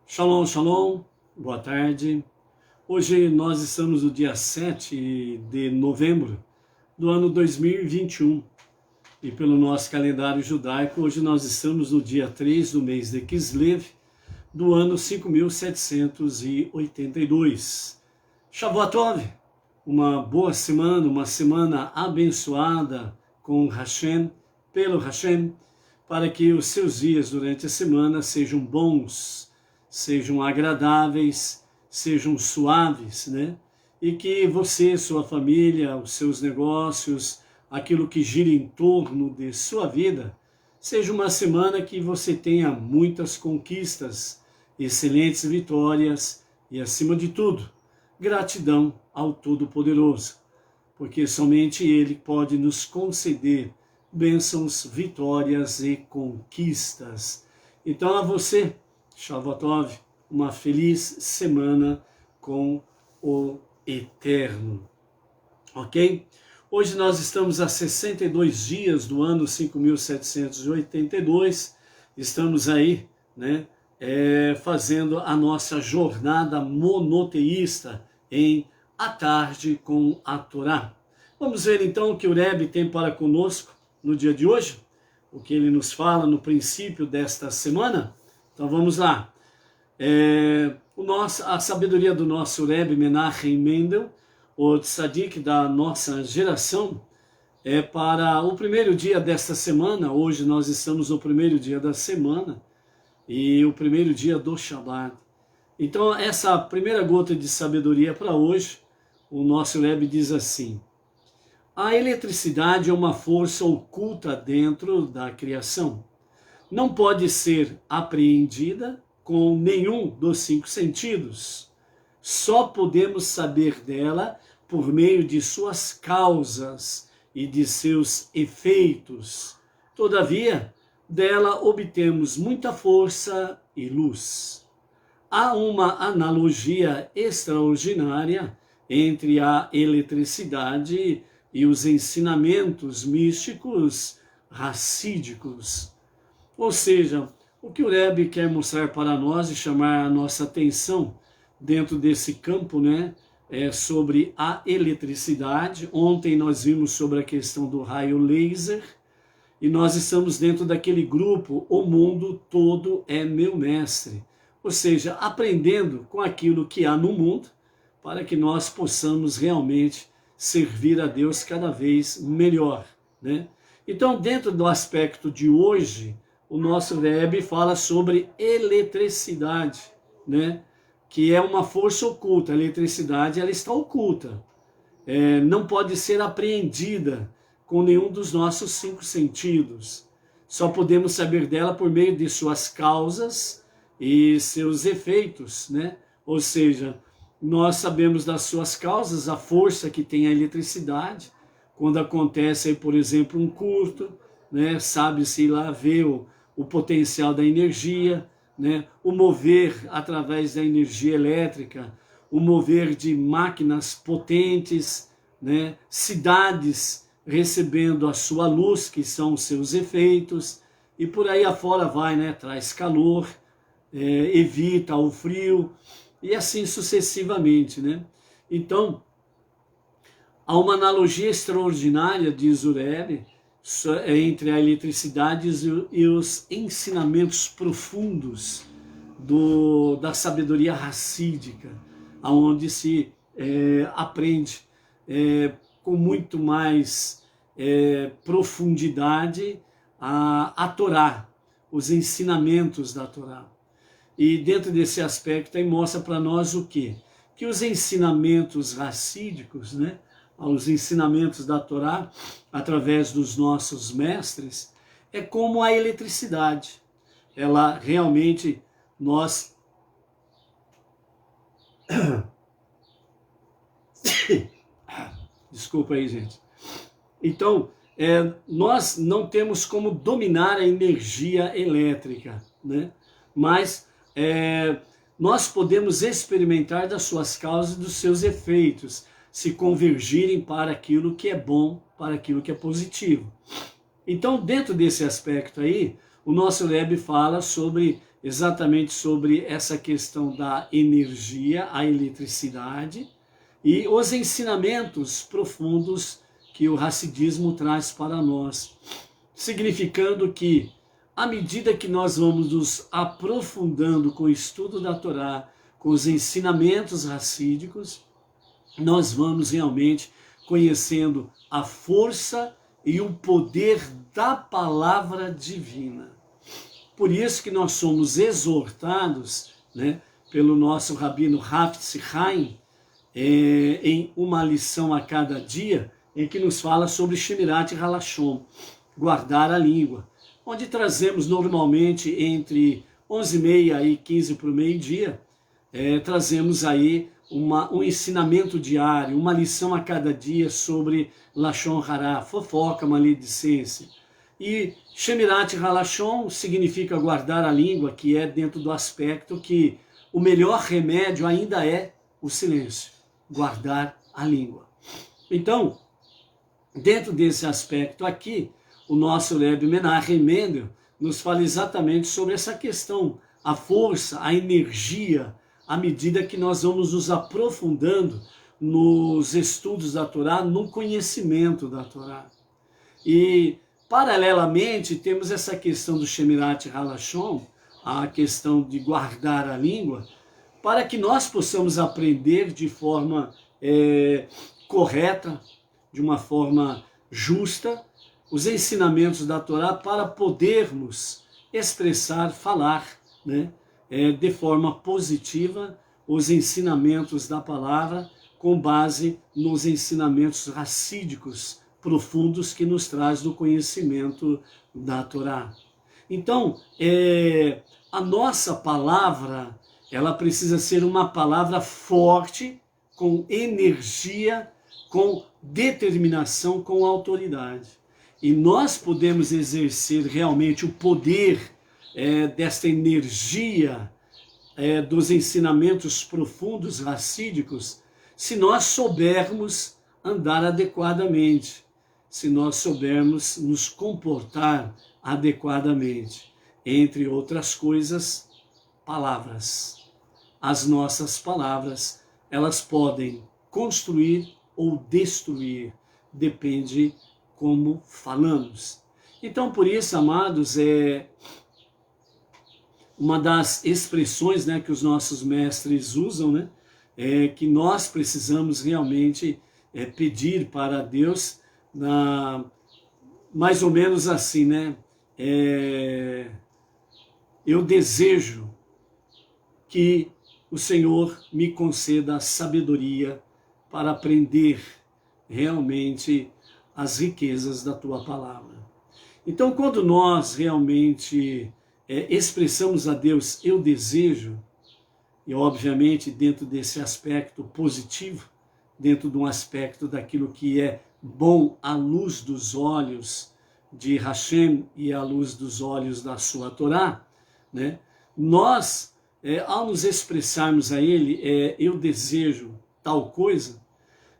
Shalom, shalom, boa tarde. Hoje nós estamos no dia 7 de novembro do ano 2021 e pelo nosso calendário judaico, hoje nós estamos no dia 3 do mês de Kislev do ano 5782. Shavuot Tov, uma boa semana, uma semana abençoada com Hashem, pelo Hashem, para que os seus dias durante a semana sejam bons, sejam agradáveis, sejam suaves, né? E que você, sua família, os seus negócios, aquilo que gira em torno de sua vida, seja uma semana que você tenha muitas conquistas, excelentes vitórias e, acima de tudo, gratidão ao Todo-Poderoso, porque somente Ele pode nos conceder bênçãos, vitórias e conquistas. Então a você, Shavuot Tov, uma feliz semana com o Eterno, ok? Hoje nós estamos a 62 dias do ano 5782, estamos aí, né, fazendo a nossa jornada monoteísta em A Tarde com a Torá. Vamos ver então o que o Rebbe tem para conosco no dia de hoje, o que ele nos fala no princípio desta semana. Então vamos lá. A sabedoria do nosso Rebbe Menachem Mendel, o tzadik da nossa geração, é para o primeiro dia desta semana. Hoje nós estamos no primeiro dia da semana e o primeiro dia do Shabbat. Então essa primeira gota de sabedoria para hoje, o nosso Rebbe diz assim: a eletricidade é uma força oculta dentro da criação. Não pode ser apreendida com nenhum dos 5 sentidos. Só podemos saber dela por meio de suas causas e de seus efeitos. Todavia, dela obtemos muita força e luz. Há uma analogia extraordinária entre a eletricidade e os ensinamentos místicos racídicos. Ou seja, o que o Rebbe quer mostrar para nós e chamar a nossa atenção dentro desse campo, né, é sobre a eletricidade. Ontem nós vimos sobre a questão do raio laser e nós estamos dentro daquele grupo, o mundo todo é meu mestre. Ou seja, aprendendo com aquilo que há no mundo para que nós possamos realmente servir a Deus cada vez melhor, né? Então, dentro do aspecto de hoje, o nosso Rebbe fala sobre eletricidade, né? Que é uma força oculta. A eletricidade, ela está oculta. Não pode ser apreendida com nenhum dos nossos 5 sentidos. Só podemos saber dela por meio de suas causas e seus efeitos, né? Ou seja, nós sabemos das suas causas, a força que tem a eletricidade, quando acontece, aí, por exemplo, um curto, né? Sabe-se lá ver o potencial da energia, né? O mover através da energia elétrica, o mover de máquinas potentes, né? Cidades recebendo a sua luz, que são os seus efeitos, e por aí afora vai, né? Traz calor, evita o frio, e assim sucessivamente, né? Então, há uma analogia extraordinária, diz o Rebbe, entre a eletricidade e os ensinamentos profundos da sabedoria racídica, onde se aprende com muito mais profundidade a Torá, os ensinamentos da Torá. E dentro desse aspecto aí mostra para nós o quê? Que os ensinamentos racídicos, né? Os ensinamentos da Torá, através dos nossos mestres, é como a eletricidade. Ela realmente, nós... Desculpa aí, gente. Então, nós não temos como dominar a energia elétrica, né? Mas nós podemos experimentar das suas causas e dos seus efeitos, se convergirem para aquilo que é bom, para aquilo que é positivo. Então, dentro desse aspecto aí, o nosso Rebbe fala sobre exatamente sobre essa questão da energia, a eletricidade, e os ensinamentos profundos que o Hassidismo traz para nós, significando que, à medida que nós vamos nos aprofundando com o estudo da Torá, com os ensinamentos racídicos, nós vamos realmente conhecendo a força e o poder da palavra divina. Por isso que nós somos exortados, né, pelo nosso rabino Hafetz Haim, em uma lição a cada dia, em que nos fala sobre Shemirat Halashon, guardar a língua, onde trazemos normalmente entre 11h30 e 15 para o meio-dia, trazemos aí um ensinamento diário, uma lição a cada dia sobre Lashon Hará, fofoca, maledicência. E Shemirat Halashon significa guardar a língua, que é dentro do aspecto que o melhor remédio ainda é o silêncio, guardar a língua. Então, dentro desse aspecto aqui, o nosso Rebbe Menachem Mendel nos fala exatamente sobre essa questão, a força, a energia, à medida que nós vamos nos aprofundando nos estudos da Torá, no conhecimento da Torá. E, paralelamente, temos essa questão do Shemirat Halashon, a questão de guardar a língua, para que nós possamos aprender de forma correta, de uma forma justa, os ensinamentos da Torá, para podermos expressar, falar, né, de forma positiva os ensinamentos da palavra, com base nos ensinamentos racídicos profundos que nos traz do conhecimento da Torá. Então, a nossa palavra, ela precisa ser uma palavra forte, com energia, com determinação, com autoridade. E nós podemos exercer realmente o poder desta energia dos ensinamentos profundos racídicos, se nós soubermos andar adequadamente, se nós soubermos nos comportar adequadamente. Entre outras coisas, palavras. As nossas palavras, elas podem construir ou destruir, depende como falamos. Então, por isso, amados, uma das expressões, né, que os nossos mestres usam, né, é que nós precisamos realmente pedir para Deus, mais ou menos assim, né, eu desejo que o Senhor me conceda a sabedoria para aprender realmente as riquezas da Tua palavra. Então, quando nós realmente expressamos a Deus, eu desejo, e obviamente dentro desse aspecto positivo, dentro de um aspecto daquilo que é bom à luz dos olhos de Hashem e à luz dos olhos da sua Torá, né? Nós, ao nos expressarmos a Ele, eu desejo tal coisa,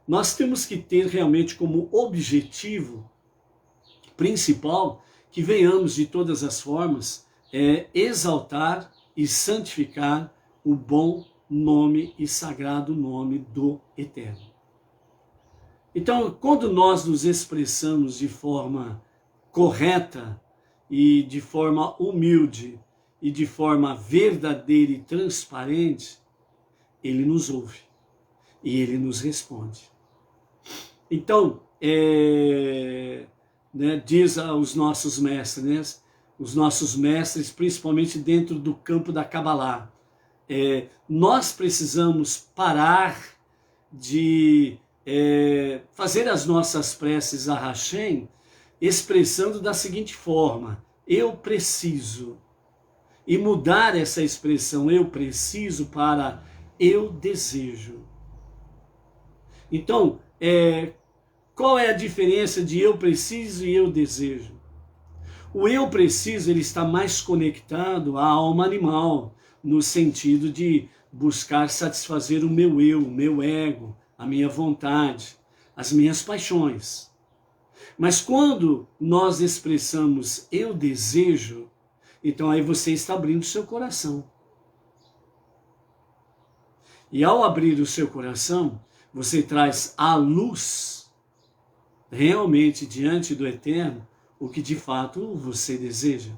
nós temos que ter realmente como objetivo principal que venhamos de todas as formas exaltar e santificar o bom nome e sagrado nome do Eterno. Então, quando nós nos expressamos de forma correta e de forma humilde e de forma verdadeira e transparente, Ele nos ouve e Ele nos responde. Então, diz aos nossos mestres, né, os nossos mestres, principalmente dentro do campo da Kabbalah, nós precisamos parar de fazer as nossas preces a Hashem expressando da seguinte forma: eu preciso, e mudar essa expressão eu preciso para eu desejo. Então, qual é a diferença de eu preciso e eu desejo? O eu preciso, ele está mais conectado à alma animal, no sentido de buscar satisfazer o meu eu, o meu ego, a minha vontade, as minhas paixões. Mas quando nós expressamos eu desejo, Então aí você está abrindo o seu coração. E ao abrir o seu coração, você traz à luz, realmente diante do Eterno, o que de fato você deseja.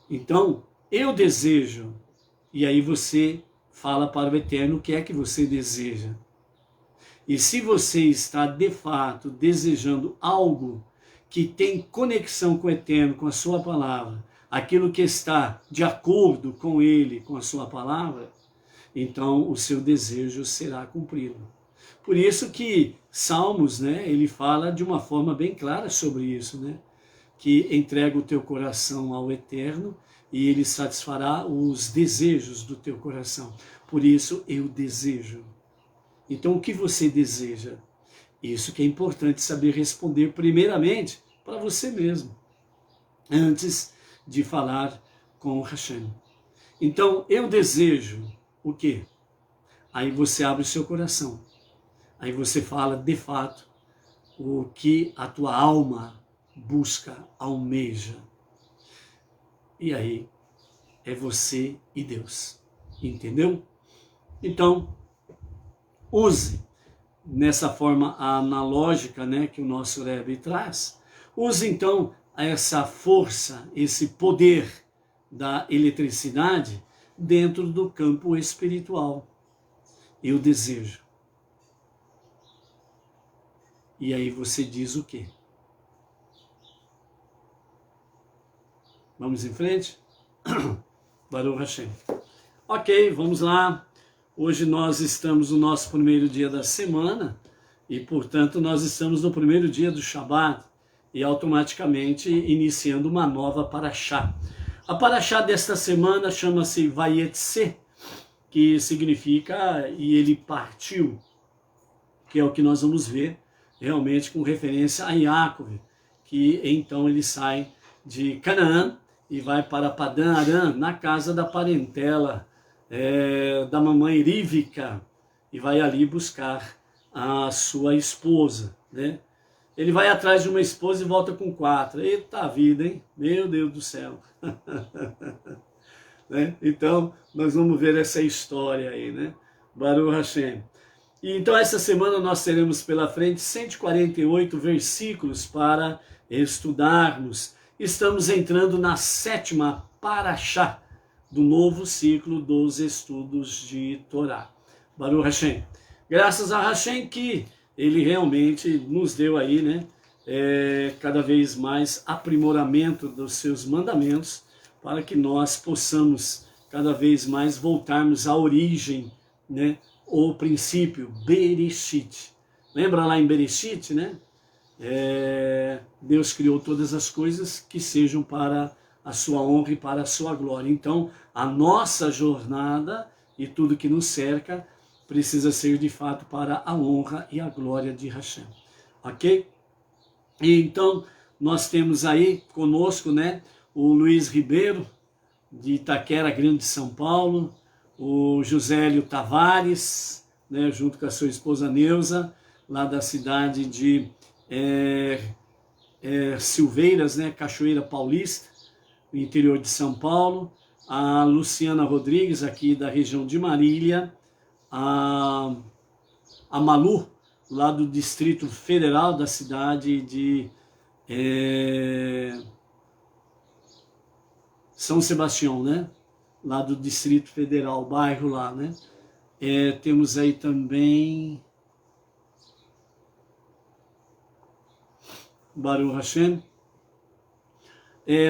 Então, eu desejo, e aí você fala para o Eterno o que é que você deseja. E se você está de fato desejando algo que tem conexão com o Eterno, com a sua palavra, aquilo que está de acordo com Ele, com a sua palavra, então o seu desejo será cumprido. Por isso que Salmos, né, ele fala de uma forma bem clara sobre isso, né, que entrega o teu coração ao Eterno e Ele satisfará os desejos do teu coração. Por isso eu desejo. Então o que você deseja? Isso que é importante saber responder primeiramente para você mesmo, antes de falar com Hashem. Então eu desejo o quê? Aí você abre o seu coração. Aí você fala de fato o que a tua alma busca, almeja. E aí é você e Deus. Entendeu? Então, use nessa forma analógica, né, que o nosso Rebbe traz. Use então essa força, esse poder da eletricidade dentro do campo espiritual. Eu desejo. E aí você diz o quê? Vamos em frente? Baruch Hashem. Ok, vamos lá. Hoje nós estamos no nosso primeiro dia da semana e, portanto, nós estamos no primeiro dia do Shabat e automaticamente iniciando uma nova paraxá. A paraxá desta semana chama-se Vayetse, que significa e ele partiu, que é o que nós vamos ver realmente com referência a Yaakov, que então ele sai de Canaã e vai para Padã Aram, na casa da parentela da mamãe Rívica, e vai ali buscar a sua esposa, né? Ele vai atrás de uma esposa e volta com 4. Eita vida, hein? Meu Deus do céu. Né? Então, nós vamos ver essa história aí, né? Baruch Hashem. E então, essa semana nós teremos pela frente 148 versículos para estudarmos. Estamos entrando na 7ª paraxá do novo ciclo dos estudos de Torá. Baruch Hashem. Graças a Hashem que ele realmente nos deu aí, né, cada vez mais aprimoramento dos seus mandamentos, para que nós possamos cada vez mais voltarmos à origem, né, o princípio, Bereshit. Lembra lá em Bereshit, né? Deus criou todas as coisas que sejam para a sua honra e para a sua glória. Então, a nossa jornada e tudo que nos cerca precisa ser de fato para a honra e a glória de Hashem. Ok? E então, nós temos aí conosco, né, o Luiz Ribeiro, de Itaquera Grande, São Paulo, o Josélio Tavares, né, junto com a sua esposa Neuza, lá da cidade de Silveiras, né, Cachoeira Paulista, no interior de São Paulo, a Luciana Rodrigues, aqui da região de Marília, a Malu, lá do Distrito Federal da cidade de São Sebastião, né? Lá do Distrito Federal, bairro lá, né? Temos aí também Baruch Hashem.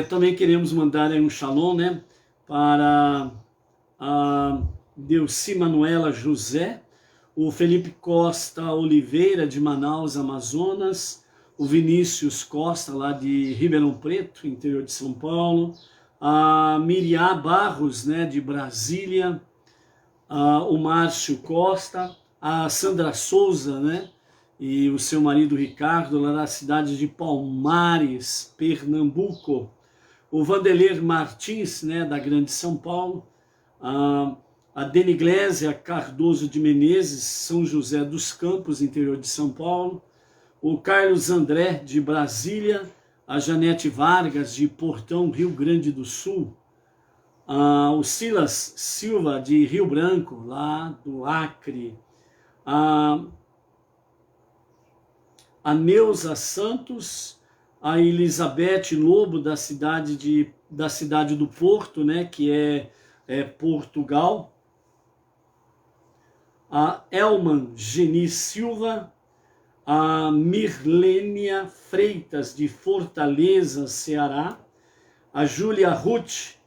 Também queremos mandar aí um shalom, né? Para a Delci Manuela José, o Felipe Costa Oliveira, de Manaus, Amazonas, o Vinícius Costa, lá de Ribeirão Preto, interior de São Paulo, a Miriam Barros, né, de Brasília, o Márcio Costa, a Sandra Souza, né, e o seu marido Ricardo, lá da cidade de Palmares, Pernambuco, o Vandeler Martins, né, da Grande São Paulo, a Deniglésia Cardoso de Menezes, São José dos Campos, interior de São Paulo, o Carlos André, de Brasília, a Janete Vargas, de Portão, Rio Grande do Sul, o Silas Silva, de Rio Branco, lá do Acre, a Neuza Santos, a Elizabeth Lobo, da cidade do Porto, né, que é Portugal, a Elman Geni Silva, a Mirlênia Freitas, de Fortaleza, Ceará, a Júlia Ruth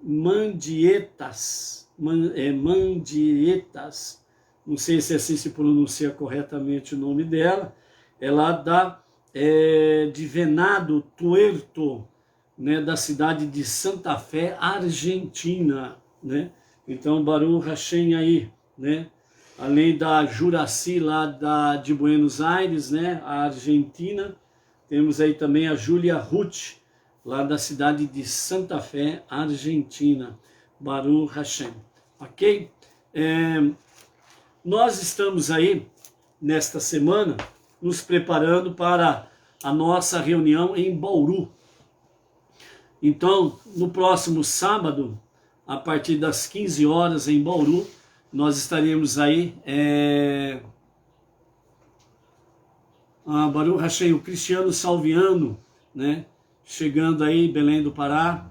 Mandietas, não sei se assim se pronuncia corretamente o nome dela, ela de Venado Tuerto, né, da cidade de Santa Fé, Argentina, né? Então, Baruch Hashem aí, né? Além da Juraci lá de Buenos Aires, né, a Argentina, temos aí também a Júlia Ruth, lá da cidade de Santa Fé, Argentina. Baruch Hashem. Ok? Nós estamos aí, nesta semana, nos preparando para a nossa reunião em Bauru. Então, no próximo sábado, a partir das 15 horas em Bauru, nós estaremos aí, Baruch Hashem, o Cristiano Salviano, né, chegando aí em Belém do Pará,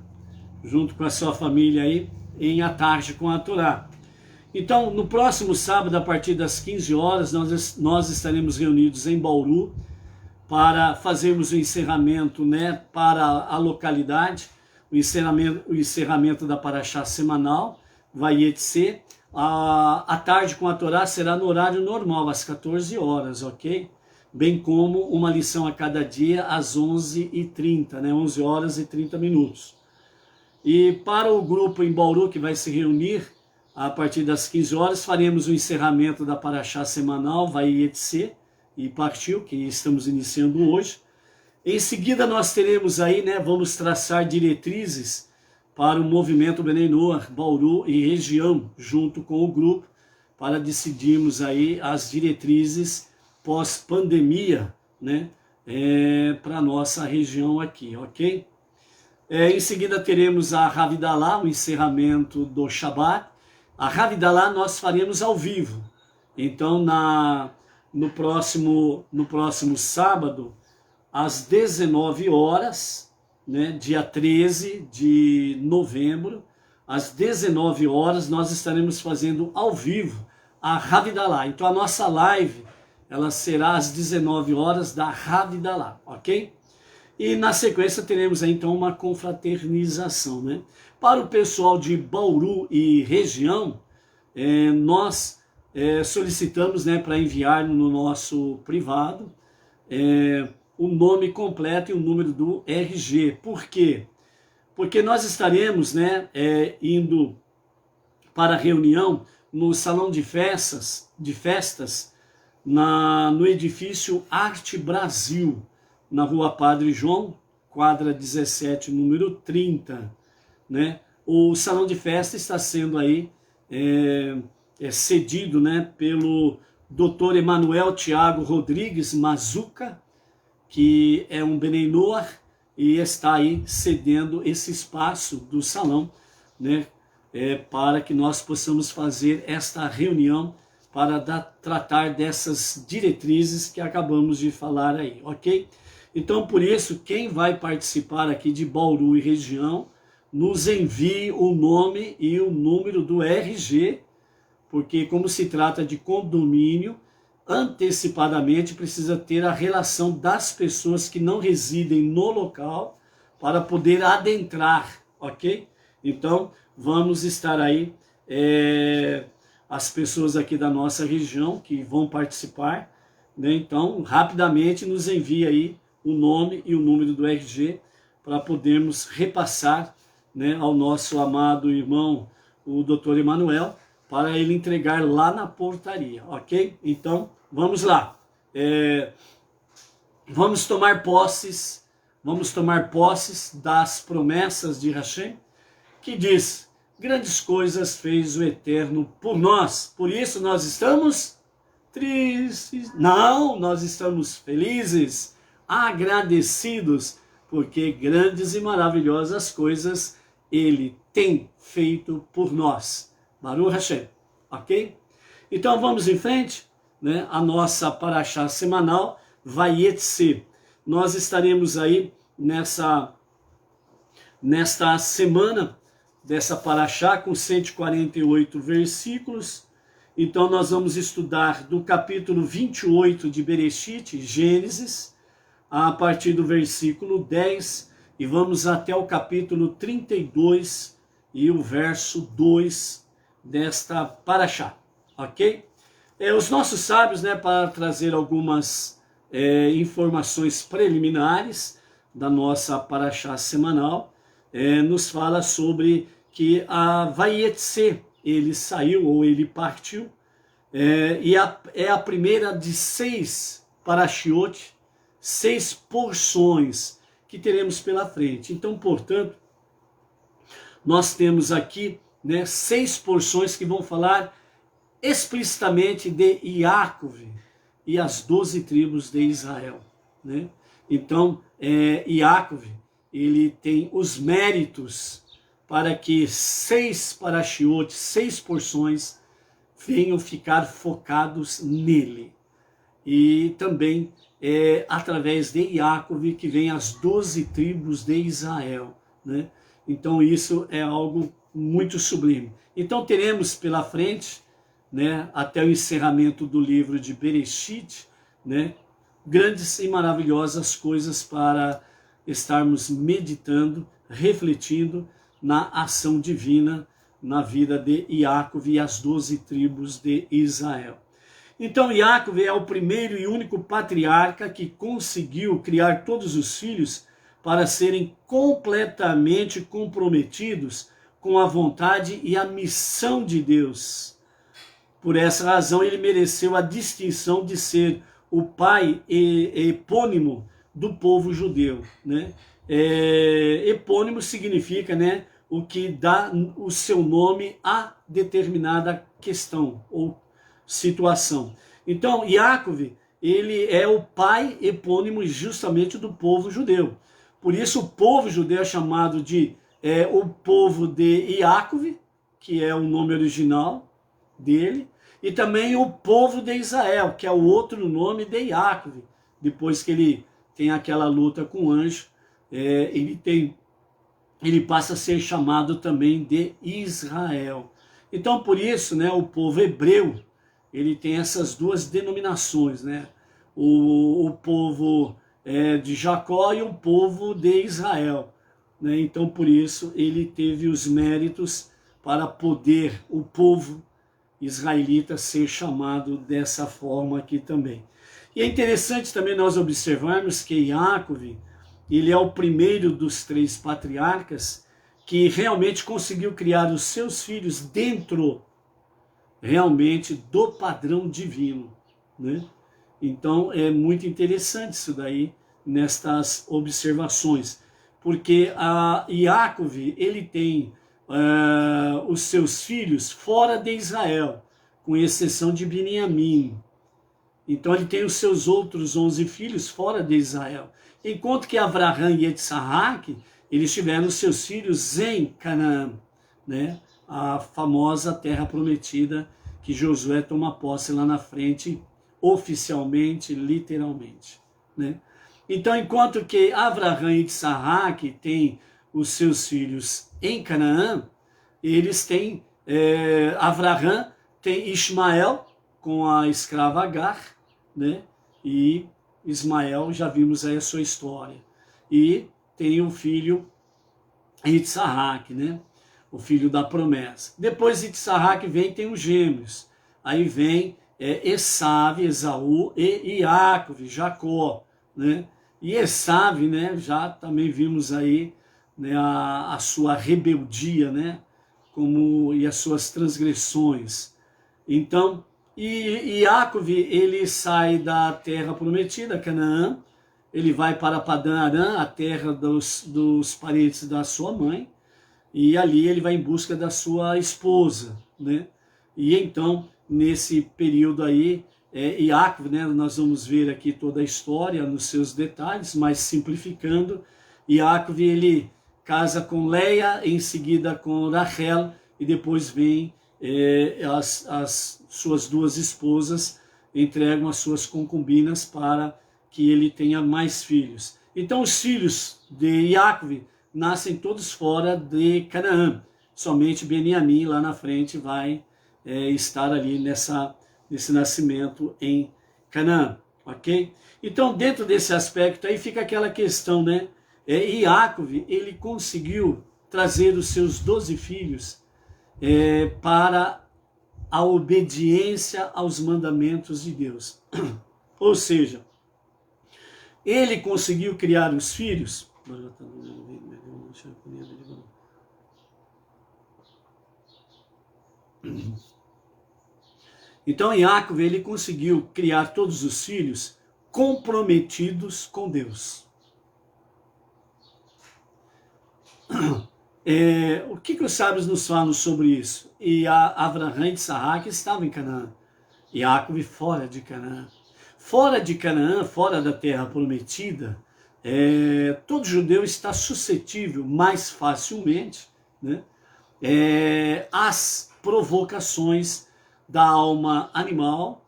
junto com a sua família aí, em A Tarde com a Torá. Então, no próximo sábado, a partir das 15 horas, nós estaremos reunidos em Bauru para fazermos o encerramento, né, para a localidade, o encerramento da Paraxá semanal, Vayetse. A Tarde com a Torá será no horário normal, às 14 horas, ok? Bem como uma lição a cada dia, às 11h30, né, 11 horas e 30 minutos. E para o grupo em Bauru, que vai se reunir, a partir das 15 horas, faremos o encerramento da Paraxá semanal, Vayetse, e partiu, que estamos iniciando hoje. Em seguida nós teremos aí, né, vamos traçar diretrizes para o movimento Bnei Noach, Bauru e região, junto com o grupo, para decidirmos aí as diretrizes pós-pandemia, né, para a nossa região aqui, ok? Em seguida teremos a Havidalá, o encerramento do Shabat. A Havidalá nós faremos ao vivo. Então, no próximo sábado, às 19 horas, né, dia 13 de novembro, às 19 horas, nós estaremos fazendo ao vivo a Havidalá. Então, a nossa live, ela será às 19 horas da Havidalá, ok? E na sequência teremos aí, então, uma confraternização, né? Para o pessoal de Bauru e região, nós solicitamos, né, para enviar no nosso privado o nome completo e o número do RG. Por quê? Porque nós estaremos, né, indo para a reunião no salão de festas no edifício Arte Brasil, na Rua Padre João, quadra 17, número 30, né? O salão de festa está sendo aí cedido, né, pelo Dr. Emanuel Tiago Rodrigues Mazuca, que é um Bnei Noach, e está aí cedendo esse espaço do salão, né, para que nós possamos fazer esta reunião para tratar dessas diretrizes que acabamos de falar aí, ok? Então, por isso, quem vai participar aqui de Bauru e região, nos envie o nome e o número do RG, porque como se trata de condomínio, antecipadamente precisa ter a relação das pessoas que não residem no local para poder adentrar, ok? Então, vamos estar aí, as pessoas aqui da nossa região que vão participar, né? Então, rapidamente nos envie aí o nome e o número do RG para podermos repassar, né, ao nosso amado irmão, o Dr. Emanuel, para ele entregar lá na portaria, ok? Então, vamos lá. Vamos tomar posses das promessas de Hashem, que diz: grandes coisas fez o Eterno por nós, por isso nós estamos tristes. Não, nós estamos felizes. agradecidos, porque grandes e maravilhosas coisas Ele tem feito por nós. Baruch Hashem, ok? Então vamos em frente, né? A nossa paraxá semanal, Vayetze. Nós estaremos aí nesta semana dessa paraxá com 148 versículos. Então nós vamos estudar do capítulo 28 de Bereshit, Gênesis, a partir do versículo 10, e vamos até o capítulo 32 e o verso 2 desta paraxá, ok? Os nossos sábios, né, para trazer algumas informações preliminares da nossa paraxá semanal, nos fala sobre que a Vayetze, ele saiu ou ele partiu, e é a primeira de 6 parashiot, 6 porções que teremos pela frente. Então, portanto, nós temos aqui, né, 6 porções que vão falar explicitamente de Yaakov e as 12 tribos de Israel, né? Então, Yaakov, ele tem os méritos para que 6 parashiot, 6 porções, venham ficar focados nele. E também através de Yaakov que vem as 12 tribos de Israel, né? Então isso é algo muito sublime. Então teremos pela frente, né, até o encerramento do livro de Bereshit, né, grandes e maravilhosas coisas para estarmos meditando, refletindo na ação divina na vida de Yaakov e as 12 tribos de Israel. Então Yaakov é o primeiro e único patriarca que conseguiu criar todos os filhos para serem completamente comprometidos com a vontade e a missão de Deus. Por essa razão ele mereceu a distinção de ser o pai epônimo do povo judeu, né? Epônimo significa, né, o que dá o seu nome a determinada questão ou situação. Então, Yaakov, ele é o pai epônimo justamente do povo judeu. Por isso o povo judeu é chamado de o povo de Yaakov, que é o nome original dele, e também o povo de Israel, que é o outro nome de Yaakov. Depois que ele tem aquela luta com o anjo, ele passa a ser chamado também de Israel. Então, por isso, né, o povo hebreu, ele tem essas duas denominações, né? O povo de Jacó e o povo de Israel, né? Então, por isso, ele teve os méritos para poder o povo israelita ser chamado dessa forma aqui também. E é interessante também nós observarmos que Yaakov, ele é o primeiro dos 3 patriarcas que realmente conseguiu criar os seus filhos dentro realmente do padrão divino, né? Então é muito interessante isso daí nestas observações, porque a Yaakov, ele tem os seus filhos fora de Israel, com exceção de Beniamim. Então ele tem os seus outros 11 filhos fora de Israel, enquanto que Avraham e Yitzhak, eles tiveram seus filhos em Canaã, né? A famosa terra prometida que Josué toma posse lá na frente, oficialmente, literalmente, né? Então, enquanto que Avraham e Yitzhak têm os seus filhos em Canaã, eles têm, Avraham tem Ismael com a escrava Agar, né? E Ismael, já vimos aí a sua história. E tem o filho Yitzhak, né? O filho da promessa. Depois de Yitzhak tem os gêmeos. Aí vem Esav, Esaú e Yaakov, Jacó, né? E Esav, né, já também vimos aí, né, a sua rebeldia, né, e as suas transgressões. Então, e Yaakov, ele sai da terra prometida, Canaã, ele vai para Padã Arã, a terra dos parentes da sua mãe, e ali ele vai em busca da sua esposa, né? E então, nesse período aí, Yaakov, né, nós vamos ver aqui toda a história nos seus detalhes, mas simplificando, Yaakov ele casa com Leia, em seguida com Rachel, e depois vem as suas duas esposas, entregam as suas concubinas para que ele tenha mais filhos. Então os filhos de Yaakov nascem todos fora de Canaã, somente Beniamim lá na frente vai estar ali nesse nascimento em Canaã, ok? Então, dentro desse aspecto aí fica aquela questão, né? Yaakov, ele conseguiu trazer os seus 12 filhos para a obediência aos mandamentos de Deus. Ou seja, ele conseguiu criar os filhos. Então Yaakov, ele conseguiu criar todos os filhos comprometidos com Deus. O que os sábios nos falam sobre isso? E Avraham e Sará que estavam em Canaã. Yaakov fora de Canaã. Fora de Canaã, fora da terra prometida, todo judeu está suscetível mais facilmente, né, às provocações da alma animal,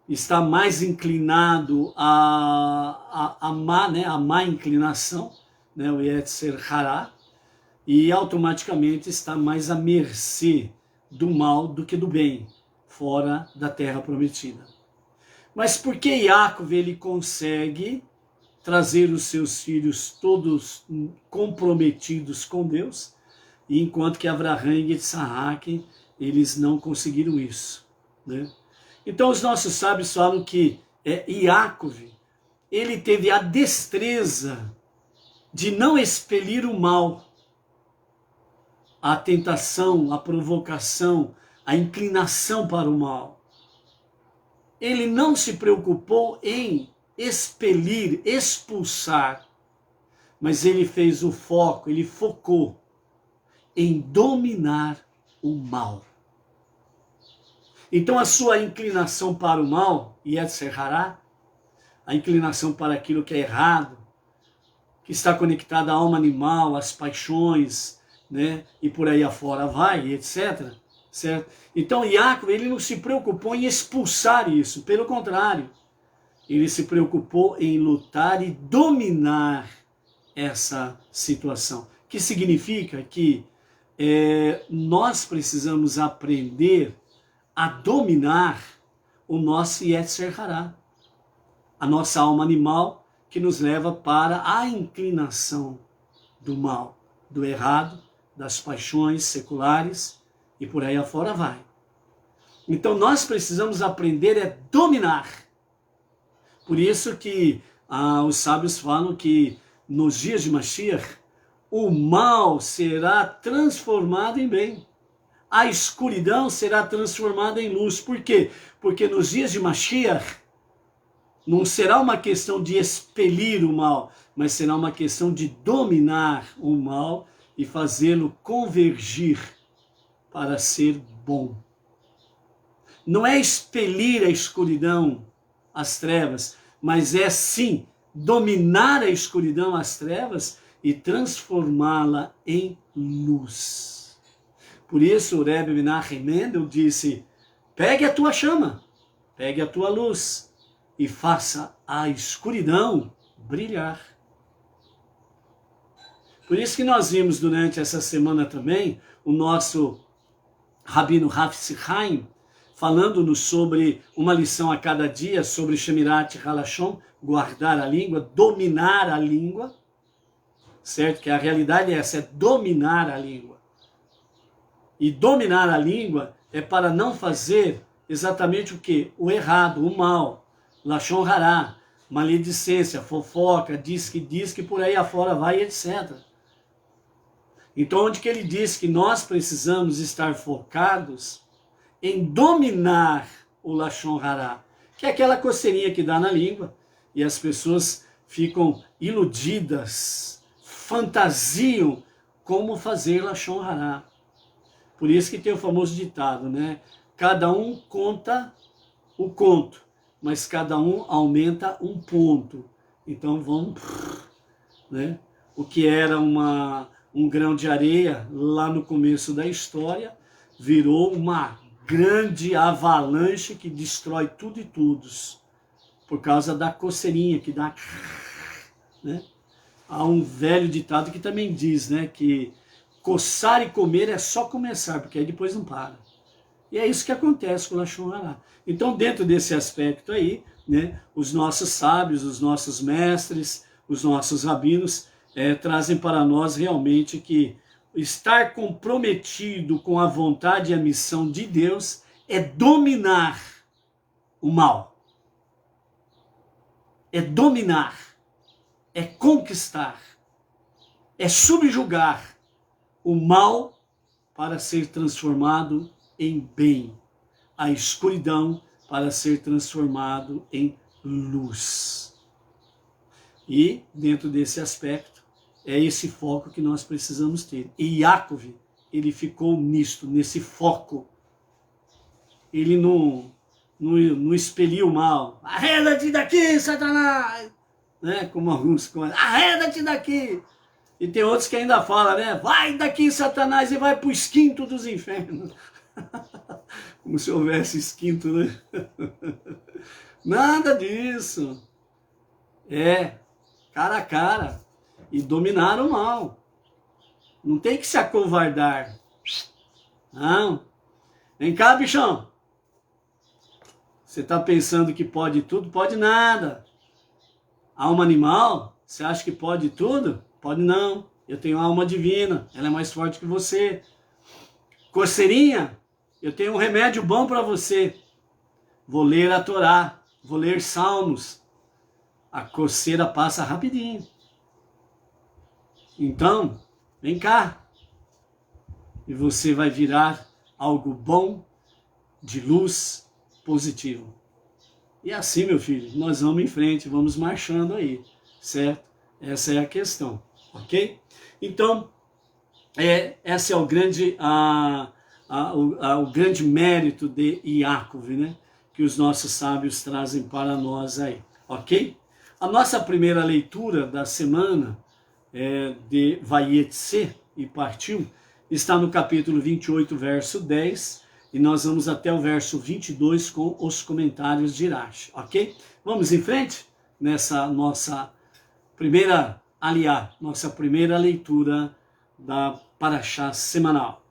está mais inclinado a má inclinação, né, o Yetzer Hará, e automaticamente está mais à mercê do mal do que do bem, fora da terra prometida. Mas por que Yaakov ele consegue trazer os seus filhos todos comprometidos com Deus, e enquanto que Avraham e Yitzhak, eles não conseguiram isso, né? Então os nossos sábios falam que Yaakov, ele teve a destreza de não expelir o mal, a tentação, a provocação, a inclinação para o mal. Ele não se preocupou em expelir, expulsar, mas ele fez o foco, ele focou em dominar o mal. Então a sua inclinação para o mal, Yetzer Hará, a inclinação para aquilo que é errado, que está conectada à alma animal, às paixões, né, e por aí afora vai, etc. Certo? Então Yaakov, ele não se preocupou em expulsar isso, pelo contrário, ele se preocupou em lutar e dominar essa situação. Que significa que nós precisamos aprender a dominar o nosso Yetzer Hará, a nossa alma animal, que nos leva para a inclinação do mal, do errado, das paixões seculares, e por aí afora vai. Então nós precisamos aprender a dominar. Por isso que os sábios falam que nos dias de Mashiach, o mal será transformado em bem. A escuridão será transformada em luz. Por quê? Porque nos dias de Mashiach, não será uma questão de expelir o mal, mas será uma questão de dominar o mal e fazê-lo convergir para ser bom. Não é expelir a escuridão, as trevas, mas é sim dominar a escuridão, as trevas, e transformá-la em luz. Por isso o Rebbe Menachem Mendel disse: pegue a tua chama, pegue a tua luz e faça a escuridão brilhar. Por isso que nós vimos durante essa semana também o nosso Rabino Hafetz Chaim falando-nos sobre uma lição a cada dia sobre Shemirat Halashon, guardar a língua, dominar a língua, certo? Que a realidade é essa, é dominar a língua. E dominar a língua é para não fazer exatamente o que? O errado, o mal, Lashon Hará, maledicência, fofoca, diz que por aí afora vai, etc. Então, onde que ele diz que nós precisamos estar focados em dominar o Lashon Hará, que é aquela coceirinha que dá na língua, e as pessoas ficam iludidas, fantasiam como fazer Lashon Hará. Por isso que tem o famoso ditado, né? Cada um conta o conto, mas cada um aumenta um ponto. Então vamos, né? O que era um grão de areia lá no começo da história virou uma grande avalanche que destrói tudo e todos, por causa da coceirinha que dá, né? Há um velho ditado que também diz, né, que coçar e comer é só começar, porque aí depois não para. E é isso que acontece com o Lashon Hará. Então, dentro desse aspecto aí, né, os nossos sábios, os nossos mestres, os nossos rabinos trazem para nós realmente que estar comprometido com a vontade e a missão de Deus é dominar o mal. É dominar, é conquistar, é subjugar o mal para ser transformado em bem, a escuridão para ser transformado em luz. E dentro desse aspecto, é esse foco que nós precisamos ter. E Yaakov, ele ficou nisto, nesse foco. Ele não expeliu o mal. Arreda-te daqui, Satanás! Né? Como alguns comentam, arreda-te daqui! E tem outros que ainda falam, né? Vai daqui, Satanás, e vai para o esquinto dos infernos. Como se houvesse esquinto, né? Nada disso. É cara a cara. E dominar o mal. Não tem que se acovardar. Não. Vem cá, bichão. Você está pensando que pode tudo? Pode nada. Alma animal, você acha que pode tudo? Pode não. Eu tenho alma divina, ela é mais forte que você. Coceirinha, eu tenho um remédio bom para você. Vou ler a Torá, vou ler Salmos. A coceira passa rapidinho. Então, vem cá. E você vai virar algo bom, de luz, positivo. E assim, meu filho, nós vamos em frente, vamos marchando aí, certo? Essa é a questão, ok? Então, esse é o grande, o grande mérito de Yaakov, né? Que os nossos sábios trazem para nós aí, ok? A nossa primeira leitura da semana de Vayetse e partiu, está no capítulo 28, verso 10, e nós vamos até o verso 22 com os comentários de Rashi, ok? Vamos em frente nessa nossa primeira nossa primeira leitura da Parashá semanal.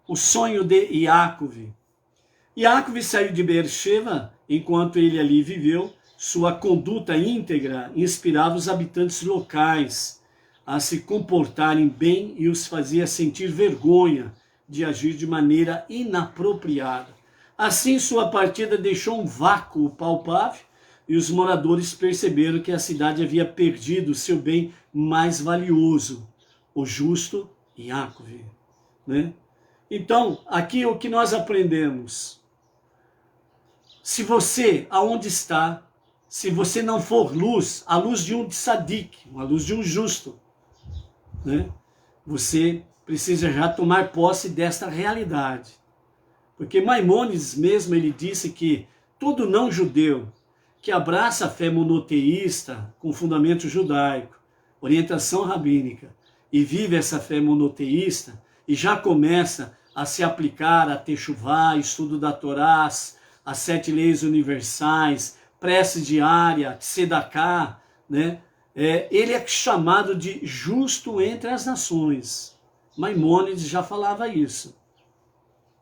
O sonho de Yaakov. Yaakov saiu de Beersheba, enquanto ele ali viveu, sua conduta íntegra inspirava os habitantes locais a se comportarem bem e os fazia sentir vergonha de agir de maneira inapropriada. Assim, sua partida deixou um vácuo palpável e os moradores perceberam que a cidade havia perdido seu bem mais valioso, o justo Yaakov, né? Então, aqui o que nós aprendemos? Se você, aonde está, se você não for luz, a luz de um tzadik, a luz de um justo, né? Você precisa já tomar posse desta realidade. Porque Maimônides mesmo, ele disse que todo não judeu que abraça a fé monoteísta com fundamento judaico, orientação rabínica, e vive essa fé monoteísta, e já começa a se aplicar a Teshuvá, estudo da Torá, as 7 leis universais, prece diária, Tzedaká, né? Ele é chamado de justo entre as nações. Maimônides já falava isso.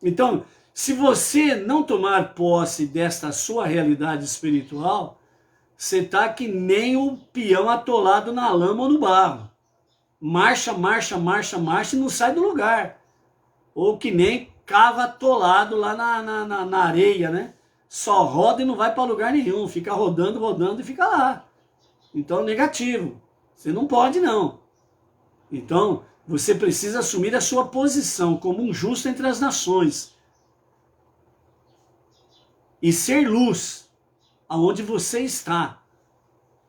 Então, se você não tomar posse desta sua realidade espiritual, você está que nem o peão atolado na lama ou no barro. Marcha, marcha, marcha, marcha e não sai do lugar. Ou que nem cava atolado lá na areia, né? Só roda e não vai para lugar nenhum. Fica rodando, rodando e fica lá. Então, negativo. Você não pode, não. Então, você precisa assumir a sua posição como um justo entre as nações. E ser luz aonde você está.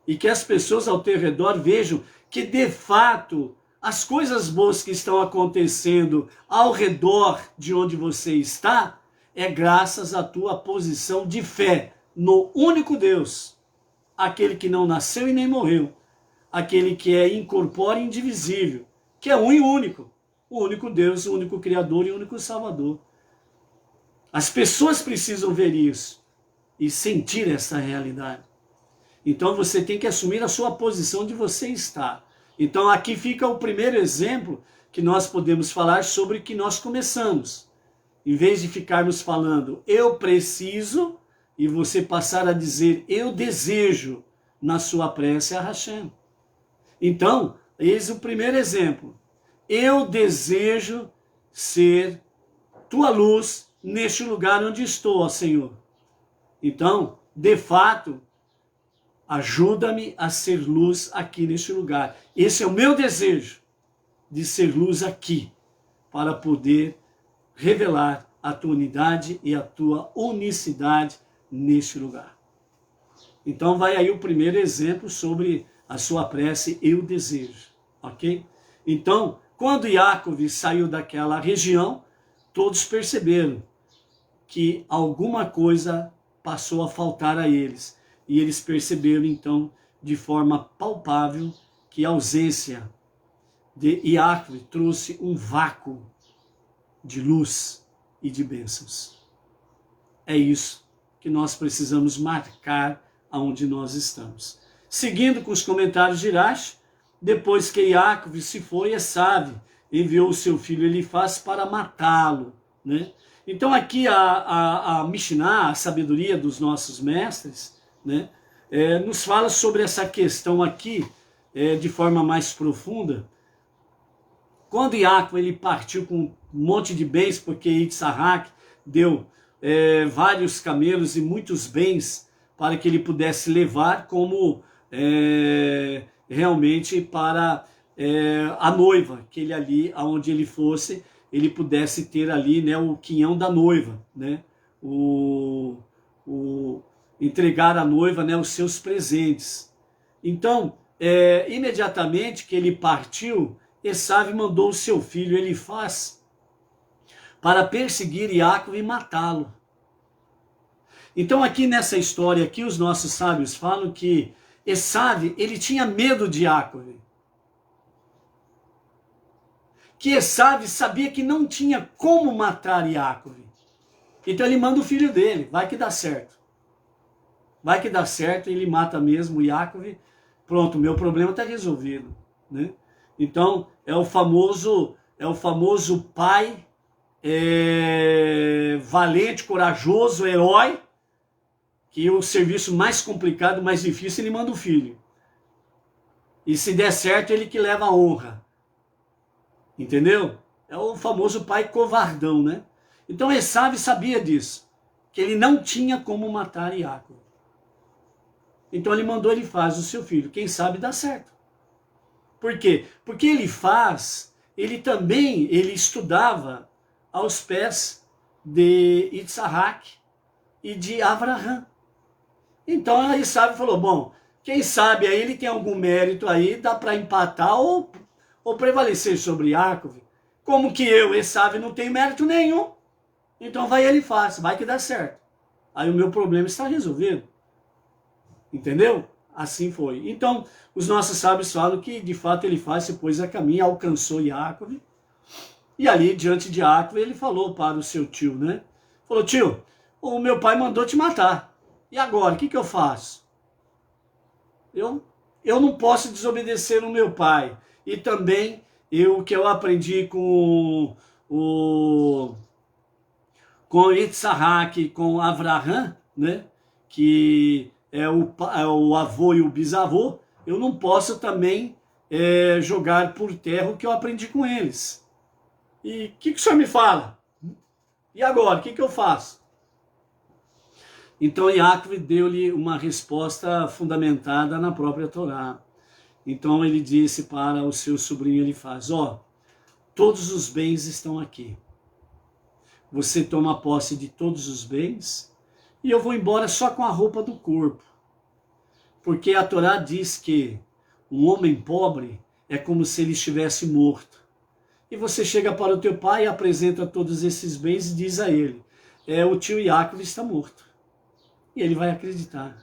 E que as pessoas ao teu redor vejam que, de fato, as coisas boas que estão acontecendo ao redor de onde você está é graças à tua posição de fé no único Deus, aquele que não nasceu e nem morreu, aquele que é incorpóreo e indivisível, que é um e único, o único Deus, o único Criador e o único Salvador. As pessoas precisam ver isso e sentir essa realidade. Então você tem que assumir a sua posição onde você está. Então aqui fica o primeiro exemplo que nós podemos falar sobre que nós começamos. Em vez de ficarmos falando eu preciso e você passar a dizer eu desejo na sua prece a Hashem. Então, eis o primeiro exemplo. Eu desejo ser tua luz neste lugar onde estou, ó Senhor. Então, de fato, ajuda-me a ser luz aqui neste lugar. Esse é o meu desejo, de ser luz aqui, para poder revelar a tua unidade e a tua unicidade neste lugar. Então vai aí o primeiro exemplo sobre a sua prece, eu desejo, ok? Então, quando Yaakov saiu daquela região, todos perceberam que alguma coisa passou a faltar a eles. E eles perceberam, então, de forma palpável, que a ausência de Yaakov trouxe um vácuo de luz e de bênçãos. É isso que nós precisamos marcar aonde nós estamos. Seguindo com os comentários de Rashi, depois que Yaakov se foi, Esav enviou o seu filho Elifaz para matá-lo, né? Então aqui a Mishnah, a sabedoria dos nossos mestres, né, nos fala sobre essa questão aqui de forma mais profunda. Quando Yaakov ele partiu com um monte de bens, porque Yitzhak deu vários camelos e muitos bens para que ele pudesse levar como realmente para a noiva, que ele ali, aonde ele fosse, ele pudesse ter ali, né, o quinhão da noiva, né, entregar à noiva, né, os seus presentes. Então, imediatamente que ele partiu, Esav mandou o seu filho Elifaz para perseguir Yaakov e matá-lo. Então aqui nessa história aqui, os nossos sábios falam que Esav, ele tinha medo de Yaakov. Que Esav sabia que não tinha como matar Yaakov. Então ele manda o filho dele, vai que dá certo. Vai que dá certo, ele mata mesmo Yaakov. Pronto, meu problema está resolvido, né? Então é o famoso pai valente, corajoso, herói, que o serviço mais complicado, mais difícil, ele manda o filho. E se der certo, ele que leva a honra. Entendeu? É o famoso pai covardão, né? Então Esav sabia disso, que ele não tinha como matar Yaakov. Então ele mandou Elifaz, o seu filho. Quem sabe dá certo. Por quê? Porque Elifaz, ele estudava aos pés de Yitzhak e de Avraham. Então Esav falou, bom, quem sabe aí ele tem algum mérito aí, dá para empatar ou prevalecer sobre Yaakov. Como que eu, Esav, não tenho mérito nenhum, então vai Elifaz, vai que dá certo. Aí o meu problema está resolvido. Entendeu? Assim foi. Então, os nossos sábios falam que, de fato, Elifaz se pôs a caminho, alcançou Yaakov. E ali, diante de Yaakov, ele falou para o seu tio, né? Falou, tio, o meu pai mandou te matar. E agora, o que eu faço? Eu não posso desobedecer o meu pai. E também, o que eu aprendi com Yitzhak, com Avraham, né? Que é o avô e o bisavô, eu não posso também jogar por terra o que eu aprendi com eles. E o que o senhor me fala? E agora, o que eu faço? Então Yaakov deu-lhe uma resposta fundamentada na própria Torá. Então ele disse para o seu sobrinho Elifaz, todos os bens estão aqui. Você toma posse de todos os bens e eu vou embora só com a roupa do corpo. Porque a Torá diz que um homem pobre é como se ele estivesse morto. E você chega para o teu pai e apresenta todos esses bens e diz a ele, o tio Yaakov está morto. E ele vai acreditar,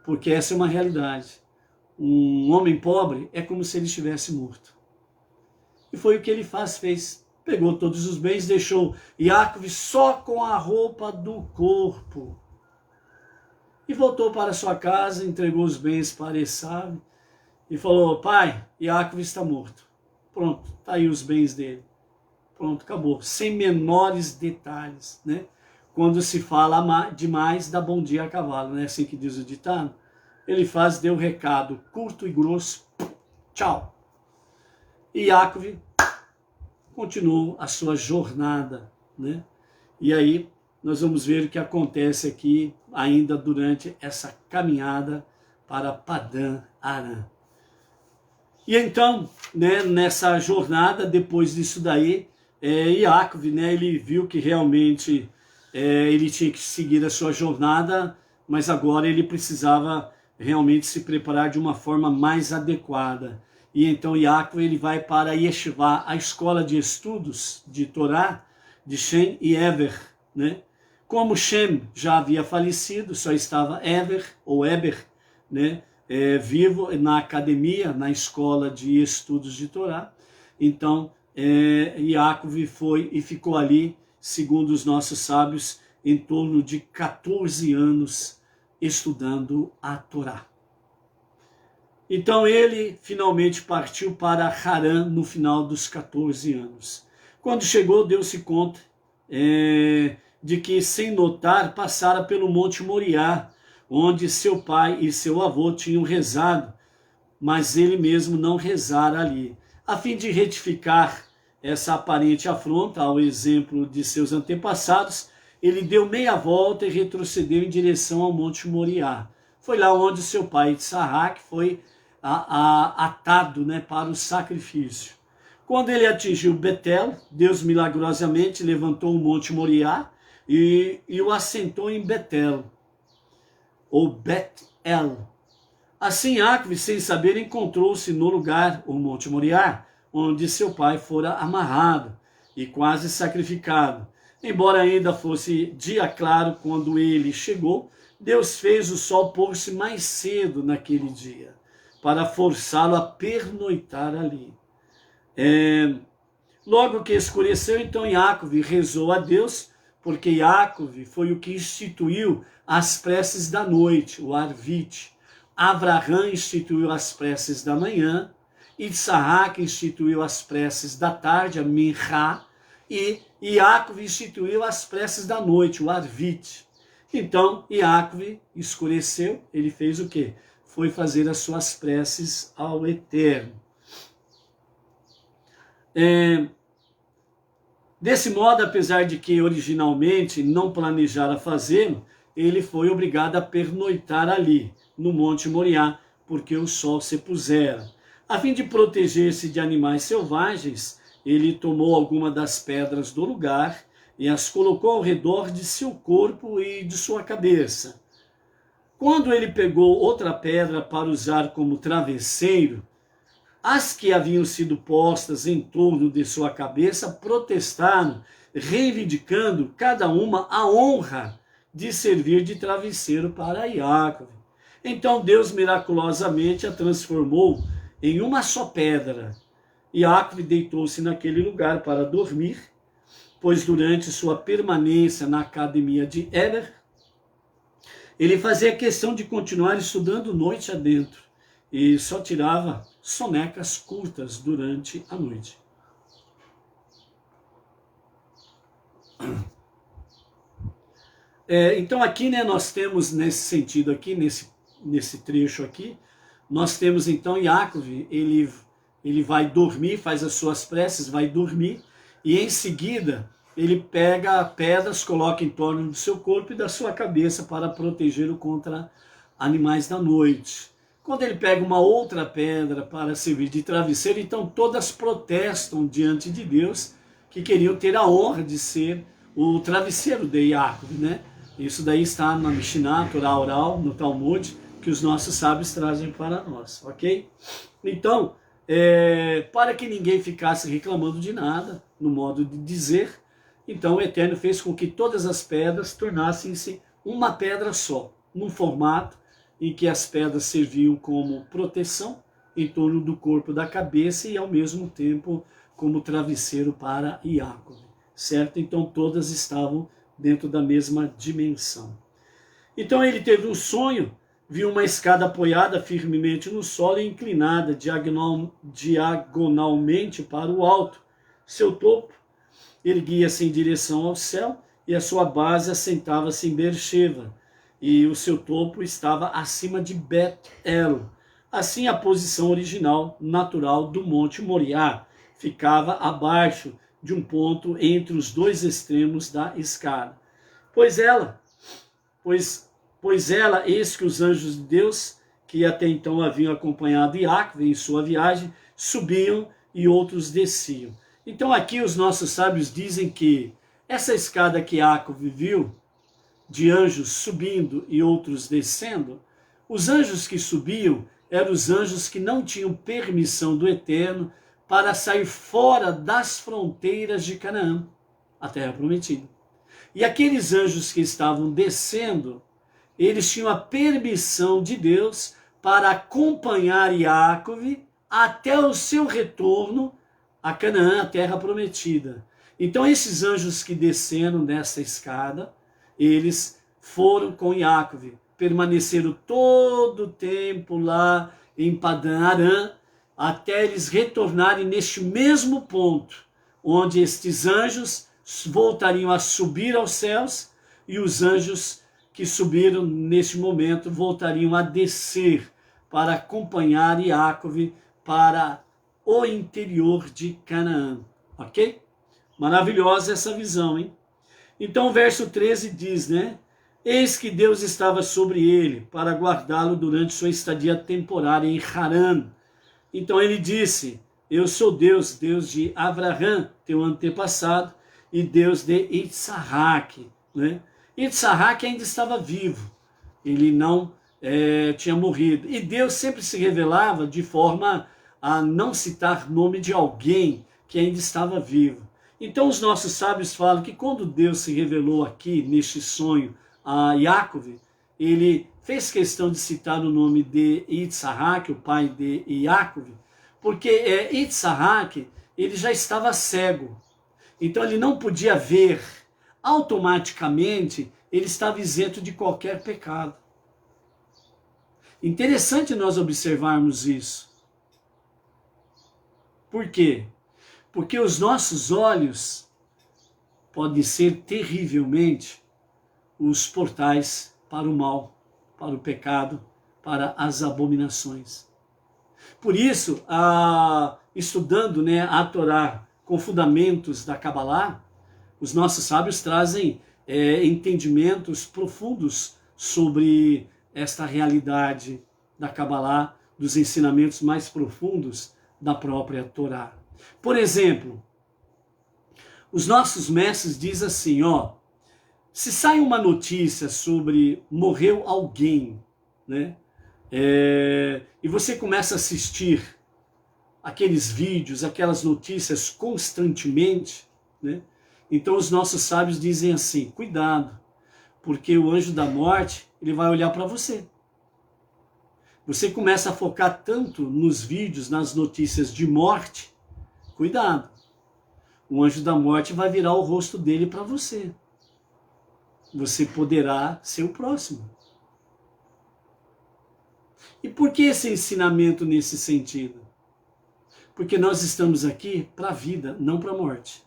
porque essa é uma realidade. Um homem pobre é como se ele estivesse morto. E foi o que ele fez. Pegou todos os bens, deixou Iacov só com a roupa do corpo. E voltou para sua casa, entregou os bens para Esaú e falou: pai, Iacov está morto. Pronto, está aí os bens dele. Pronto, acabou. Sem menores detalhes, né? Quando se fala demais, dá bom dia a cavalo, né? Assim que diz o ditado. Ele deu o recado curto e grosso. Tchau. E Iacov continuou a sua jornada, né? E aí nós vamos ver o que acontece aqui ainda durante essa caminhada para Padã Arã. E então, né, nessa jornada, depois disso daí, Iacov, né, ele viu que realmente ele tinha que seguir a sua jornada, mas agora ele precisava realmente se preparar de uma forma mais adequada. E então Iacov ele vai para Yeshivá, a escola de estudos de Torá, de Shem e Eber, né? Como Shem já havia falecido, só estava Eber, né? Vivo na academia, na escola de estudos de Torá. Então Iacov foi e ficou ali, segundo os nossos sábios, em torno de 14 anos estudando a Torá. Então ele finalmente partiu para Harã no final dos 14 anos. Quando chegou, deu-se conta de que, sem notar, passara pelo Monte Moriá, onde seu pai e seu avô tinham rezado, mas ele mesmo não rezara ali. A fim de retificar essa aparente afronta ao exemplo de seus antepassados, ele deu meia volta e retrocedeu em direção ao Monte Moriá. Foi lá onde seu pai Isaac foi atado, né, para o sacrifício. Quando ele atingiu Betel, Deus milagrosamente levantou o Monte Moriá e o assentou em Betel, ou Bet-El. Assim Iacov, sem saber, encontrou-se no lugar, o Monte Moriá, onde seu pai fora amarrado e quase sacrificado. Embora ainda fosse dia claro quando ele chegou, Deus fez o sol pôr-se mais cedo naquele dia, para forçá-lo a pernoitar ali. Logo que escureceu, então Iacov rezou a Deus, porque Iacov foi o que instituiu as preces da noite, o Arvit. Abraham instituiu as preces da manhã, Isaac instituiu as preces da tarde, a Minchá, e Iacov instituiu as preces da noite, o Arvit. Então, Iacov escureceu, ele fez o quê? Foi fazer as suas preces ao Eterno. Desse modo, apesar de que originalmente não planejara fazê-lo, ele foi obrigado a pernoitar ali, no Monte Moriá, porque o sol se pusera. A fim de proteger-se de animais selvagens, ele tomou alguma das pedras do lugar e as colocou ao redor de seu corpo e de sua cabeça. Quando ele pegou outra pedra para usar como travesseiro, as que haviam sido postas em torno de sua cabeça protestaram, reivindicando cada uma a honra de servir de travesseiro para Iacov. Então Deus miraculosamente a transformou em uma só pedra. Iacov deitou-se naquele lugar para dormir, pois durante sua permanência na academia de Eber, ele fazia questão de continuar estudando noite adentro e só tirava sonecas curtas durante a noite. Então aqui, né, nós temos nesse sentido aqui, nesse trecho aqui, nós temos então Iacov, ele vai dormir, faz as suas preces, vai dormir, e em seguida ele pega pedras, coloca em torno do seu corpo e da sua cabeça para protegê-lo contra animais da noite. Quando ele pega uma outra pedra para servir de travesseiro, então todas protestam diante de Deus que queriam ter a honra de ser o travesseiro de Iacov, né? Isso daí está na Mishnah, Torá Oral, no Talmud, que os nossos sábios trazem para nós, ok? Então, para que ninguém ficasse reclamando de nada, no modo de dizer, então o Eterno fez com que todas as pedras tornassem-se uma pedra só. num formato em que as pedras serviam como proteção em torno do corpo da cabeça e ao mesmo tempo como travesseiro para Iácov, certo? Então todas estavam dentro da mesma dimensão. Então ele teve um sonho, viu uma escada apoiada firmemente no solo e inclinada diagonalmente para o alto. Seu topo erguia-se em direção ao céu e a sua base assentava-se em Beersheba, e o seu topo estava acima de Bet-El. Assim, a posição original, natural do Monte Moriá ficava abaixo de um ponto entre os dois extremos da escada. Pois ela, eis que os anjos de Deus, que até então haviam acompanhado Iácov em sua viagem, subiam e outros desciam. Então aqui os nossos sábios dizem que essa escada que Iácov viu, de anjos subindo e outros descendo, os anjos que subiam eram os anjos que não tinham permissão do Eterno para sair fora das fronteiras de Canaã, a terra prometida. E aqueles anjos que estavam descendo, eles tinham a permissão de Deus para acompanhar Iácov até o seu retorno a Canaã, a terra prometida. Então esses anjos que desceram nessa escada, eles foram com Iácov, permaneceram todo o tempo lá em Padã Arã, até eles retornarem neste mesmo ponto, onde estes anjos voltariam a subir aos céus, e os anjos que subiram neste momento voltariam a descer para acompanhar Iácov para o interior de Canaã. Ok? Maravilhosa essa visão, hein? Então o verso 13 diz, né? Eis que Deus estava sobre ele para guardá-lo durante sua estadia temporária em Harã. Então ele disse, eu sou Deus, Deus de Abraão, teu antepassado, e Deus de Isaac. Né? Isaac ainda estava vivo, ele não tinha morrido. E Deus sempre se revelava de forma a não citar nome de alguém que ainda estava vivo. Então os nossos sábios falam que quando Deus se revelou aqui, neste sonho, a Iácov, ele fez questão de citar o nome de Isaac, o pai de Iácov, porque Isaac, ele já estava cego. Então ele não podia ver. Automaticamente, ele estava isento de qualquer pecado. Interessante nós observarmos isso. Por quê? Porque os nossos olhos podem ser terrivelmente os portais para o mal, para o pecado, para as abominações. Por isso, estudando a Torá com fundamentos da Kabbalah, os nossos sábios trazem entendimentos profundos sobre esta realidade da Kabbalah, dos ensinamentos mais profundos da própria Torá. Por exemplo, os nossos mestres dizem assim, se sai uma notícia sobre morreu alguém, né? E você começa a assistir aqueles vídeos, aquelas notícias constantemente, né? Então os nossos sábios dizem assim, cuidado, porque o anjo da morte, ele vai olhar para você. Você começa a focar tanto nos vídeos, nas notícias de morte, cuidado. O anjo da morte vai virar o rosto dele para você. Você poderá ser o próximo. E por que esse ensinamento nesse sentido? Porque nós estamos aqui para a vida, não para a morte.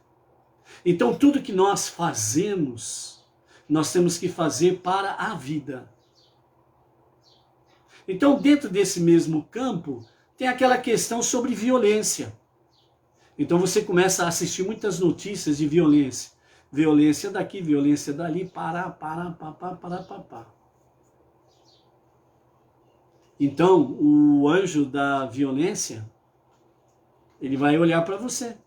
Então tudo que nós fazemos, nós temos que fazer para a vida. Então dentro desse mesmo campo, tem aquela questão sobre violência. Então você começa a assistir muitas notícias de violência. Violência daqui, violência dali, pá. Então, o anjo da violência, ele vai olhar para você.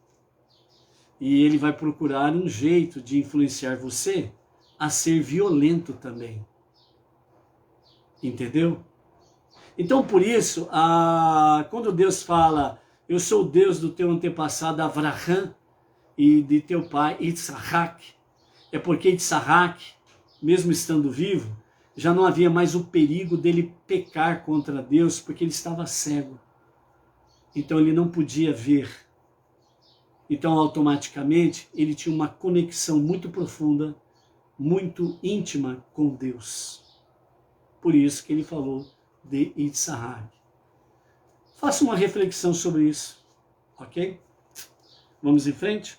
E ele vai procurar um jeito de influenciar você a ser violento também. Entendeu? Então, por isso, quando Deus fala, eu sou o Deus do teu antepassado Abraão e de teu pai Isaac, é porque Isaac, mesmo estando vivo, já não havia mais o perigo dele pecar contra Deus, porque ele estava cego. Então ele não podia ver. Então automaticamente ele tinha uma conexão muito profunda, muito íntima com Deus. Por isso que ele falou de Yitzhak. Faça uma reflexão sobre isso, ok? Vamos em frente?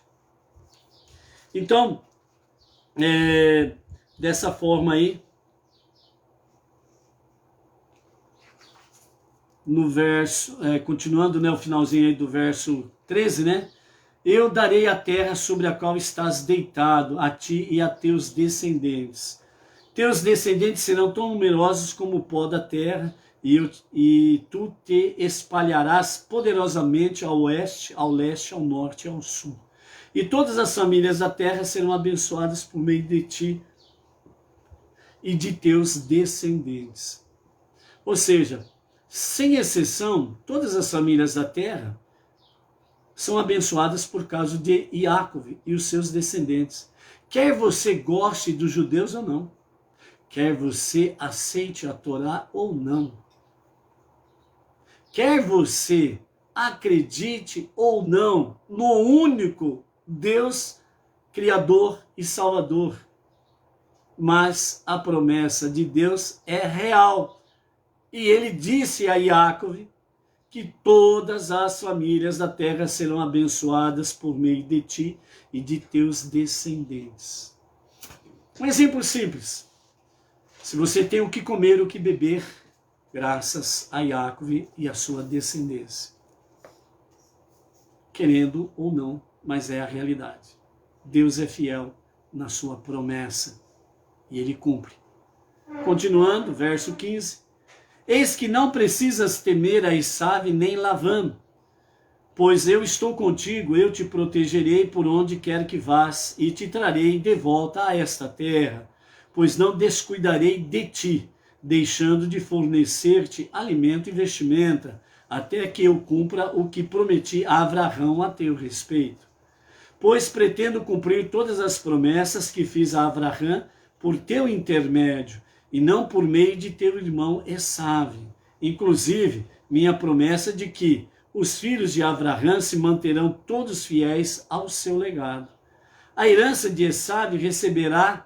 Então, dessa forma aí, no verso, continuando, né, o finalzinho aí do verso 13, né? Eu darei a terra sobre a qual estás deitado, a ti e a teus descendentes. Teus descendentes serão tão numerosos como o pó da terra, e tu te espalharás poderosamente ao oeste, ao leste, ao norte e ao sul. E todas as famílias da terra serão abençoadas por meio de ti e de teus descendentes. Ou seja, sem exceção, todas as famílias da terra são abençoadas por causa de Iacov e os seus descendentes. Quer você goste dos judeus ou não, quer você aceite a Torá ou não, quer você acredite ou não no único Deus Criador e Salvador, mas a promessa de Deus é real. E ele disse a Iacov que todas as famílias da terra serão abençoadas por meio de ti e de teus descendentes. Um exemplo simples. Se você tem o que comer, o que beber, graças a Iacov e a sua descendência. Querendo ou não, mas é a realidade. Deus é fiel na sua promessa e ele cumpre. Continuando, verso 15. Eis que não precisas temer a Esav nem Lavã, pois eu estou contigo, eu te protegerei por onde quer que vás, e te trarei de volta a esta terra, pois não descuidarei de ti, deixando de fornecer-te alimento e vestimenta, até que eu cumpra o que prometi a Abraão a teu respeito. Pois pretendo cumprir todas as promessas que fiz a Abraão por teu intermédio, e não por meio de teu irmão Esav. Inclusive, minha promessa de que os filhos de Abraão se manterão todos fiéis ao seu legado. A herança de Esav receberá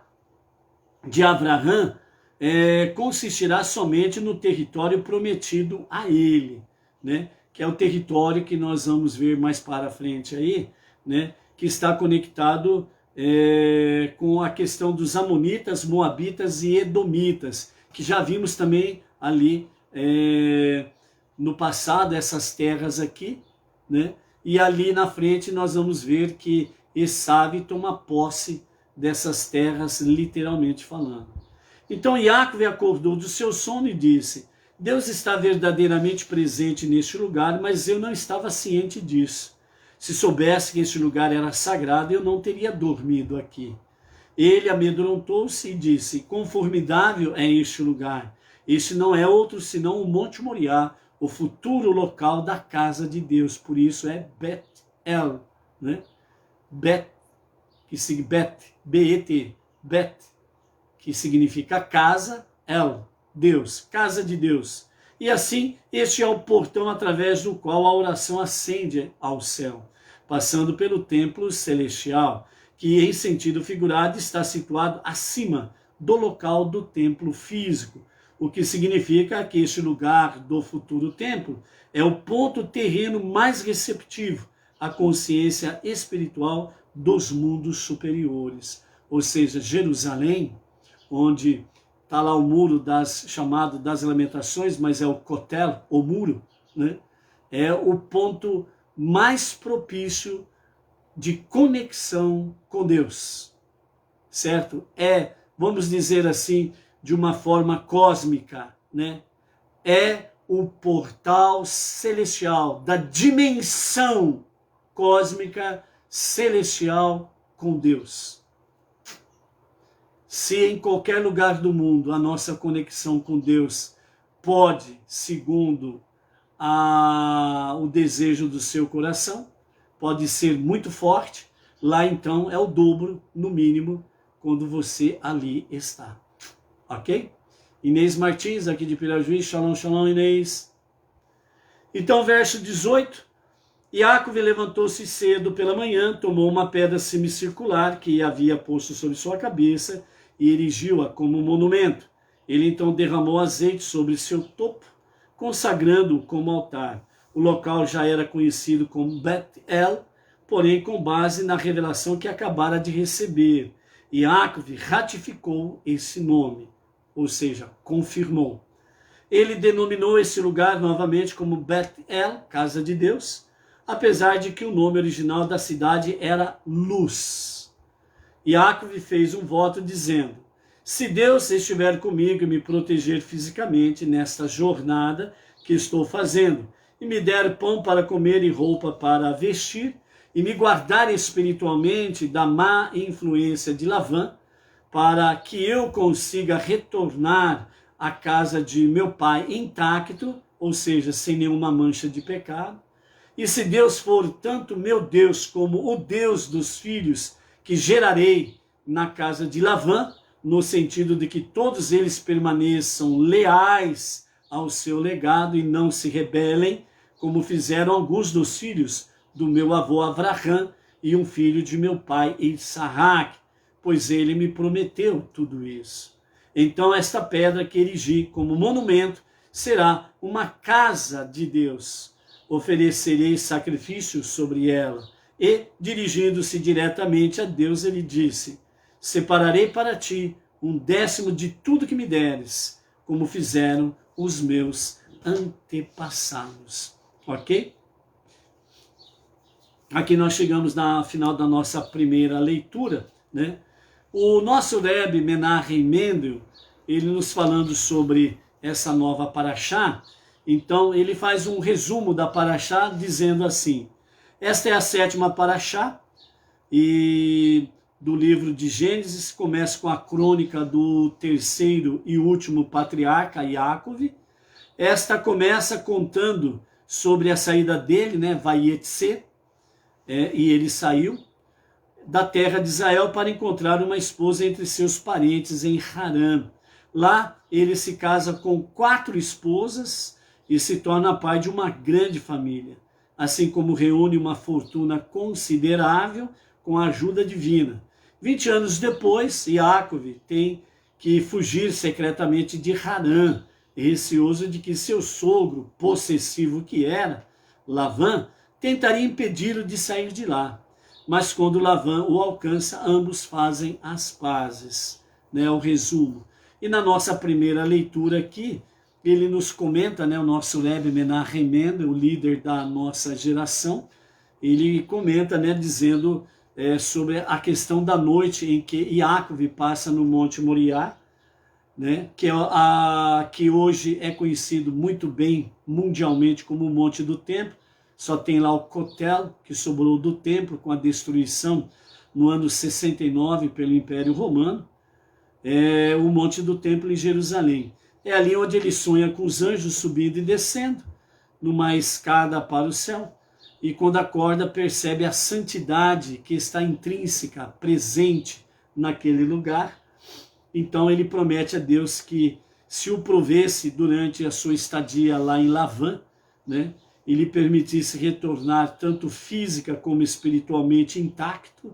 de Abraão consistirá somente no território prometido a ele, né? Que é o território que nós vamos ver mais para frente aí, né? Que está conectado com a questão dos amonitas, moabitas e edomitas, que já vimos também ali no passado, essas terras aqui, né? E ali na frente nós vamos ver que Esav toma posse dessas terras, literalmente falando. Então Iacov acordou do seu sono e disse: Deus está verdadeiramente presente neste lugar, mas eu não estava ciente disso. Se soubesse que este lugar era sagrado, eu não teria dormido aqui. Ele amedrontou-se e disse: quão formidável é este lugar. Este não é outro senão o Monte Moriá, o futuro local da casa de Deus. Por isso é Bet-El, né? Bet, que significa B-E-T, Bet, que significa casa, El, Deus, casa de Deus. E assim, este é o portão através do qual a oração ascende ao céu, passando pelo templo celestial, que em sentido figurado está situado acima do local do templo físico, o que significa que este lugar do futuro templo é o ponto terreno mais receptivo à consciência espiritual dos mundos superiores. Ou seja, Jerusalém, onde está lá o muro chamado das Lamentações, mas é o Kotel, o muro, né? É o ponto mais propício de conexão com Deus, certo? Vamos dizer assim, de uma forma cósmica, né? É o portal celestial, da dimensão cósmica celestial com Deus. Se em qualquer lugar do mundo a nossa conexão com Deus pode, segundo o desejo do seu coração, pode ser muito forte, lá então é o dobro, no mínimo, quando você ali está. Ok? Inês Martins, aqui de Pirajuí, shalom, shalom, Inês. Então, verso 18, Iacove levantou-se cedo pela manhã, tomou uma pedra semicircular que havia posto sobre sua cabeça e erigiu-a como monumento. Ele então derramou azeite sobre seu topo, consagrando-o como altar. O local já era conhecido como Bet-El, porém com base na revelação que acabara de receber. Iacove ratificou esse nome, ou seja, confirmou. Ele denominou esse lugar novamente como Bet-El, Casa de Deus, apesar de que o nome original da cidade era Luz. Iacove fez um voto dizendo: se Deus estiver comigo e me proteger fisicamente nesta jornada que estou fazendo, e me der pão para comer e roupa para vestir, e me guardar espiritualmente da má influência de Lavã, para que eu consiga retornar à casa de meu pai intacto, ou seja, sem nenhuma mancha de pecado, e se Deus for tanto meu Deus como o Deus dos filhos que gerarei na casa de Lavã, no sentido de que todos eles permaneçam leais ao seu legado e não se rebelem, como fizeram alguns dos filhos do meu avô Avraham e um filho de meu pai Isaac, pois ele me prometeu tudo isso. Então esta pedra que erigi como monumento será uma casa de Deus. Oferecerei sacrifícios sobre ela. E, dirigindo-se diretamente a Deus, ele disse: separarei para ti 1/10 de tudo que me deres, como fizeram os meus antepassados. Ok? Aqui nós chegamos na final da nossa primeira leitura, né? O nosso Rebbe Menachem Mendel, ele nos falando sobre essa nova paraxá, então ele faz um resumo da paraxá dizendo assim: esta é a 7ª paraxá e do livro de Gênesis, começa com a crônica do terceiro e último patriarca, Iacove. Esta começa contando sobre a saída dele, né, Vaietse, e ele saiu da terra de Israel para encontrar uma esposa entre seus parentes em Harã. Lá ele se casa com 4 esposas e se torna pai de uma grande família, assim como reúne uma fortuna considerável com a ajuda divina. 20 anos depois, Iacove tem que fugir secretamente de Harã, receoso de que seu sogro, possessivo que era, Lavã, tentaria impedi-lo de sair de lá. Mas quando Lavã o alcança, ambos fazem as pazes, né? O resumo. E na nossa primeira leitura aqui, ele nos comenta, né, o nosso Rebbe Menachem Mendel, o líder da nossa geração, ele comenta, né, dizendo sobre a questão da noite em que Iacove passa no Monte Moriá, né, que hoje é conhecido muito bem mundialmente como o Monte do Templo. Só tem lá o Kotel, que sobrou do templo com a destruição no ano 69 pelo Império Romano, o Monte do Templo em Jerusalém. É ali onde ele sonha com os anjos subindo e descendo, numa escada para o céu, e quando acorda percebe a santidade que está intrínseca, presente naquele lugar. Então ele promete a Deus que se o provesse durante a sua estadia lá em Lavã, né, e lhe permitisse retornar tanto física como espiritualmente intacto,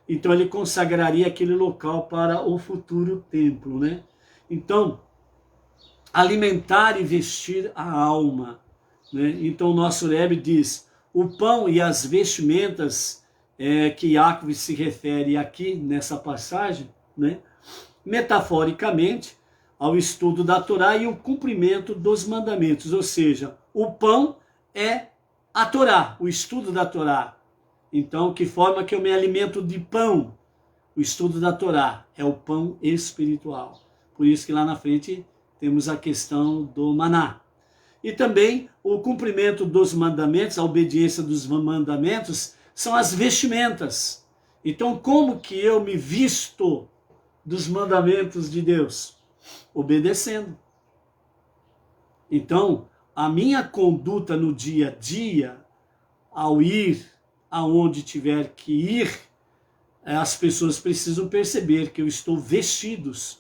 então ele consagraria aquele local para o futuro templo, né? Então, alimentar e vestir a alma, né? Então o nosso Rebbe diz: o pão e as vestimentas que Iacove se refere aqui nessa passagem, né, metaforicamente ao estudo da Torá e o cumprimento dos mandamentos, ou seja, o pão é a Torá, o estudo da Torá. Então, que forma que eu me alimento de pão? O estudo da Torá é o pão espiritual. Por isso que lá na frente temos a questão do maná. E também o cumprimento dos mandamentos, a obediência dos mandamentos, são as vestimentas. Então, como que eu me visto dos mandamentos de Deus? Obedecendo. Então, a minha conduta no dia a dia, ao ir aonde tiver que ir, as pessoas precisam perceber que eu estou vestidos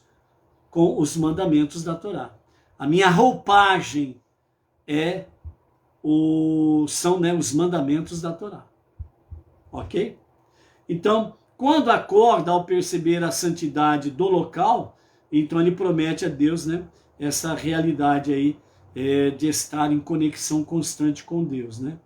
com os mandamentos da Torá. A minha roupagem são, né, os mandamentos da Torá. Ok? Então, quando acorda ao perceber a santidade do local, então ele promete a Deus, né, essa realidade aí de estar em conexão constante com Deus, né?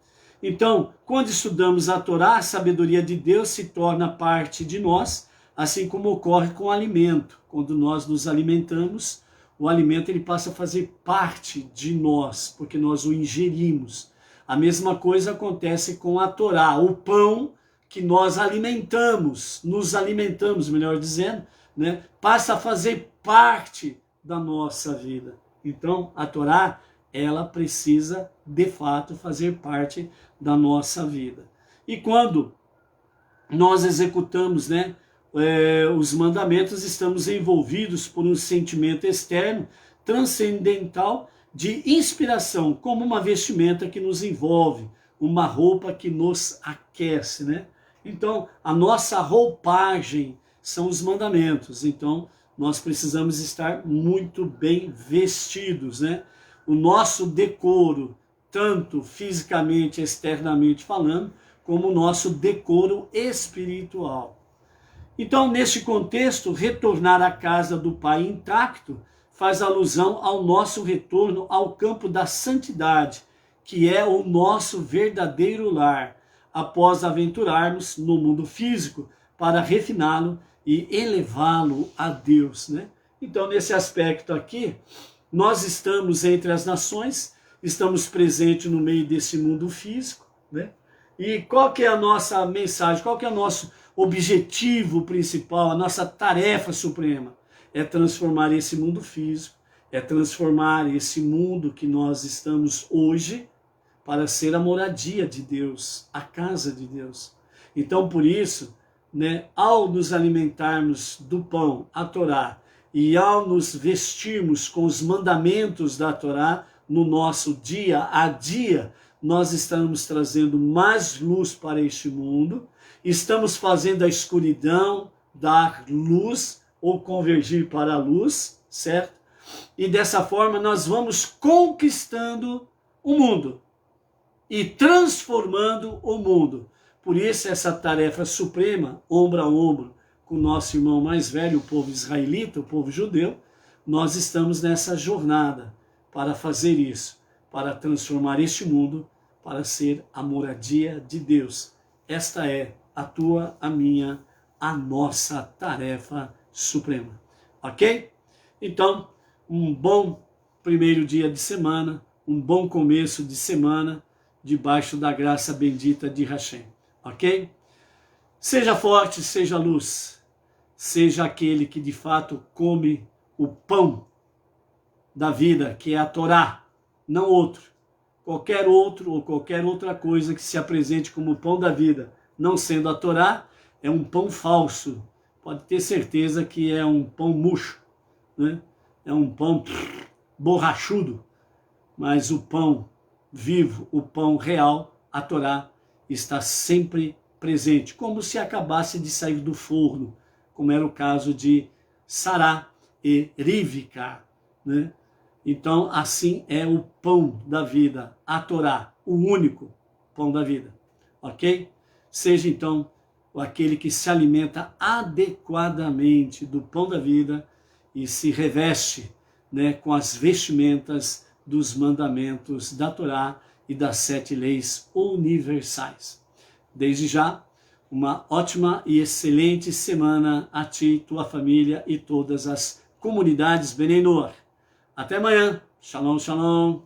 Então, quando estudamos a Torá, a sabedoria de Deus se torna parte de nós, assim como ocorre com o alimento. Quando nós nos alimentamos, o alimento ele passa a fazer parte de nós, porque nós o ingerimos. A mesma coisa acontece com a Torá, o pão que nós alimentamos, nos alimentamos, melhor dizendo, né, passa a fazer parte da nossa vida. Então, a Torá, ela precisa, de fato, fazer parte da nossa vida. E quando nós executamos, né, os mandamentos, estamos envolvidos por um sentimento externo, transcendental, de inspiração, como uma vestimenta que nos envolve, uma roupa que nos aquece, né? Então, a nossa roupagem são os mandamentos. Então, nós precisamos estar muito bem vestidos, né? O nosso decoro, tanto fisicamente, externamente falando, como o nosso decoro espiritual. Então, neste contexto, retornar à casa do Pai intacto faz alusão ao nosso retorno ao campo da santidade, que é o nosso verdadeiro lar, após aventurarmos no mundo físico para refiná-lo e elevá-lo a Deus, né? Então, nesse aspecto aqui, nós estamos entre as nações, estamos presentes no meio desse mundo físico, né? E qual que é a nossa mensagem, qual que é o nosso objetivo principal, a nossa tarefa suprema? É transformar esse mundo físico, é transformar esse mundo que nós estamos hoje para ser a moradia de Deus, a casa de Deus. Então, por isso, né, ao nos alimentarmos do pão, a Torá, e ao nos vestirmos com os mandamentos da Torá no nosso dia a dia, nós estamos trazendo mais luz para este mundo, estamos fazendo a escuridão dar luz ou convergir para a luz, certo? E dessa forma nós vamos conquistando o mundo e transformando o mundo. Por isso essa tarefa suprema, ombro a ombro, com o nosso irmão mais velho, o povo israelita, o povo judeu, nós estamos nessa jornada para fazer isso, para transformar este mundo, para ser a moradia de Deus. Esta é a tua, a minha, a nossa tarefa suprema. Ok? Então, um bom primeiro dia de semana, um bom começo de semana, debaixo da graça bendita de Hashem. Ok? Seja forte, seja luz, seja aquele que de fato come o pão da vida, que é a Torá, não outro. Qualquer outro ou qualquer outra coisa que se apresente como pão da vida, não sendo a Torá, é um pão falso. Pode ter certeza que é um pão murcho, né? É um pão borrachudo, mas o pão vivo, o pão real, a Torá, está sempre presente, como se acabasse de sair do forno, como era o caso de Sará e Rivka, né? Então, assim é o pão da vida, a Torá, o único pão da vida, ok? Seja então aquele que se alimenta adequadamente do pão da vida e se reveste, né, com as vestimentas dos mandamentos da Torá e das 7 leis universais. Desde já, uma ótima e excelente semana a ti, tua família e todas as comunidades Benei Noor. Até amanhã. Shalom, shalom.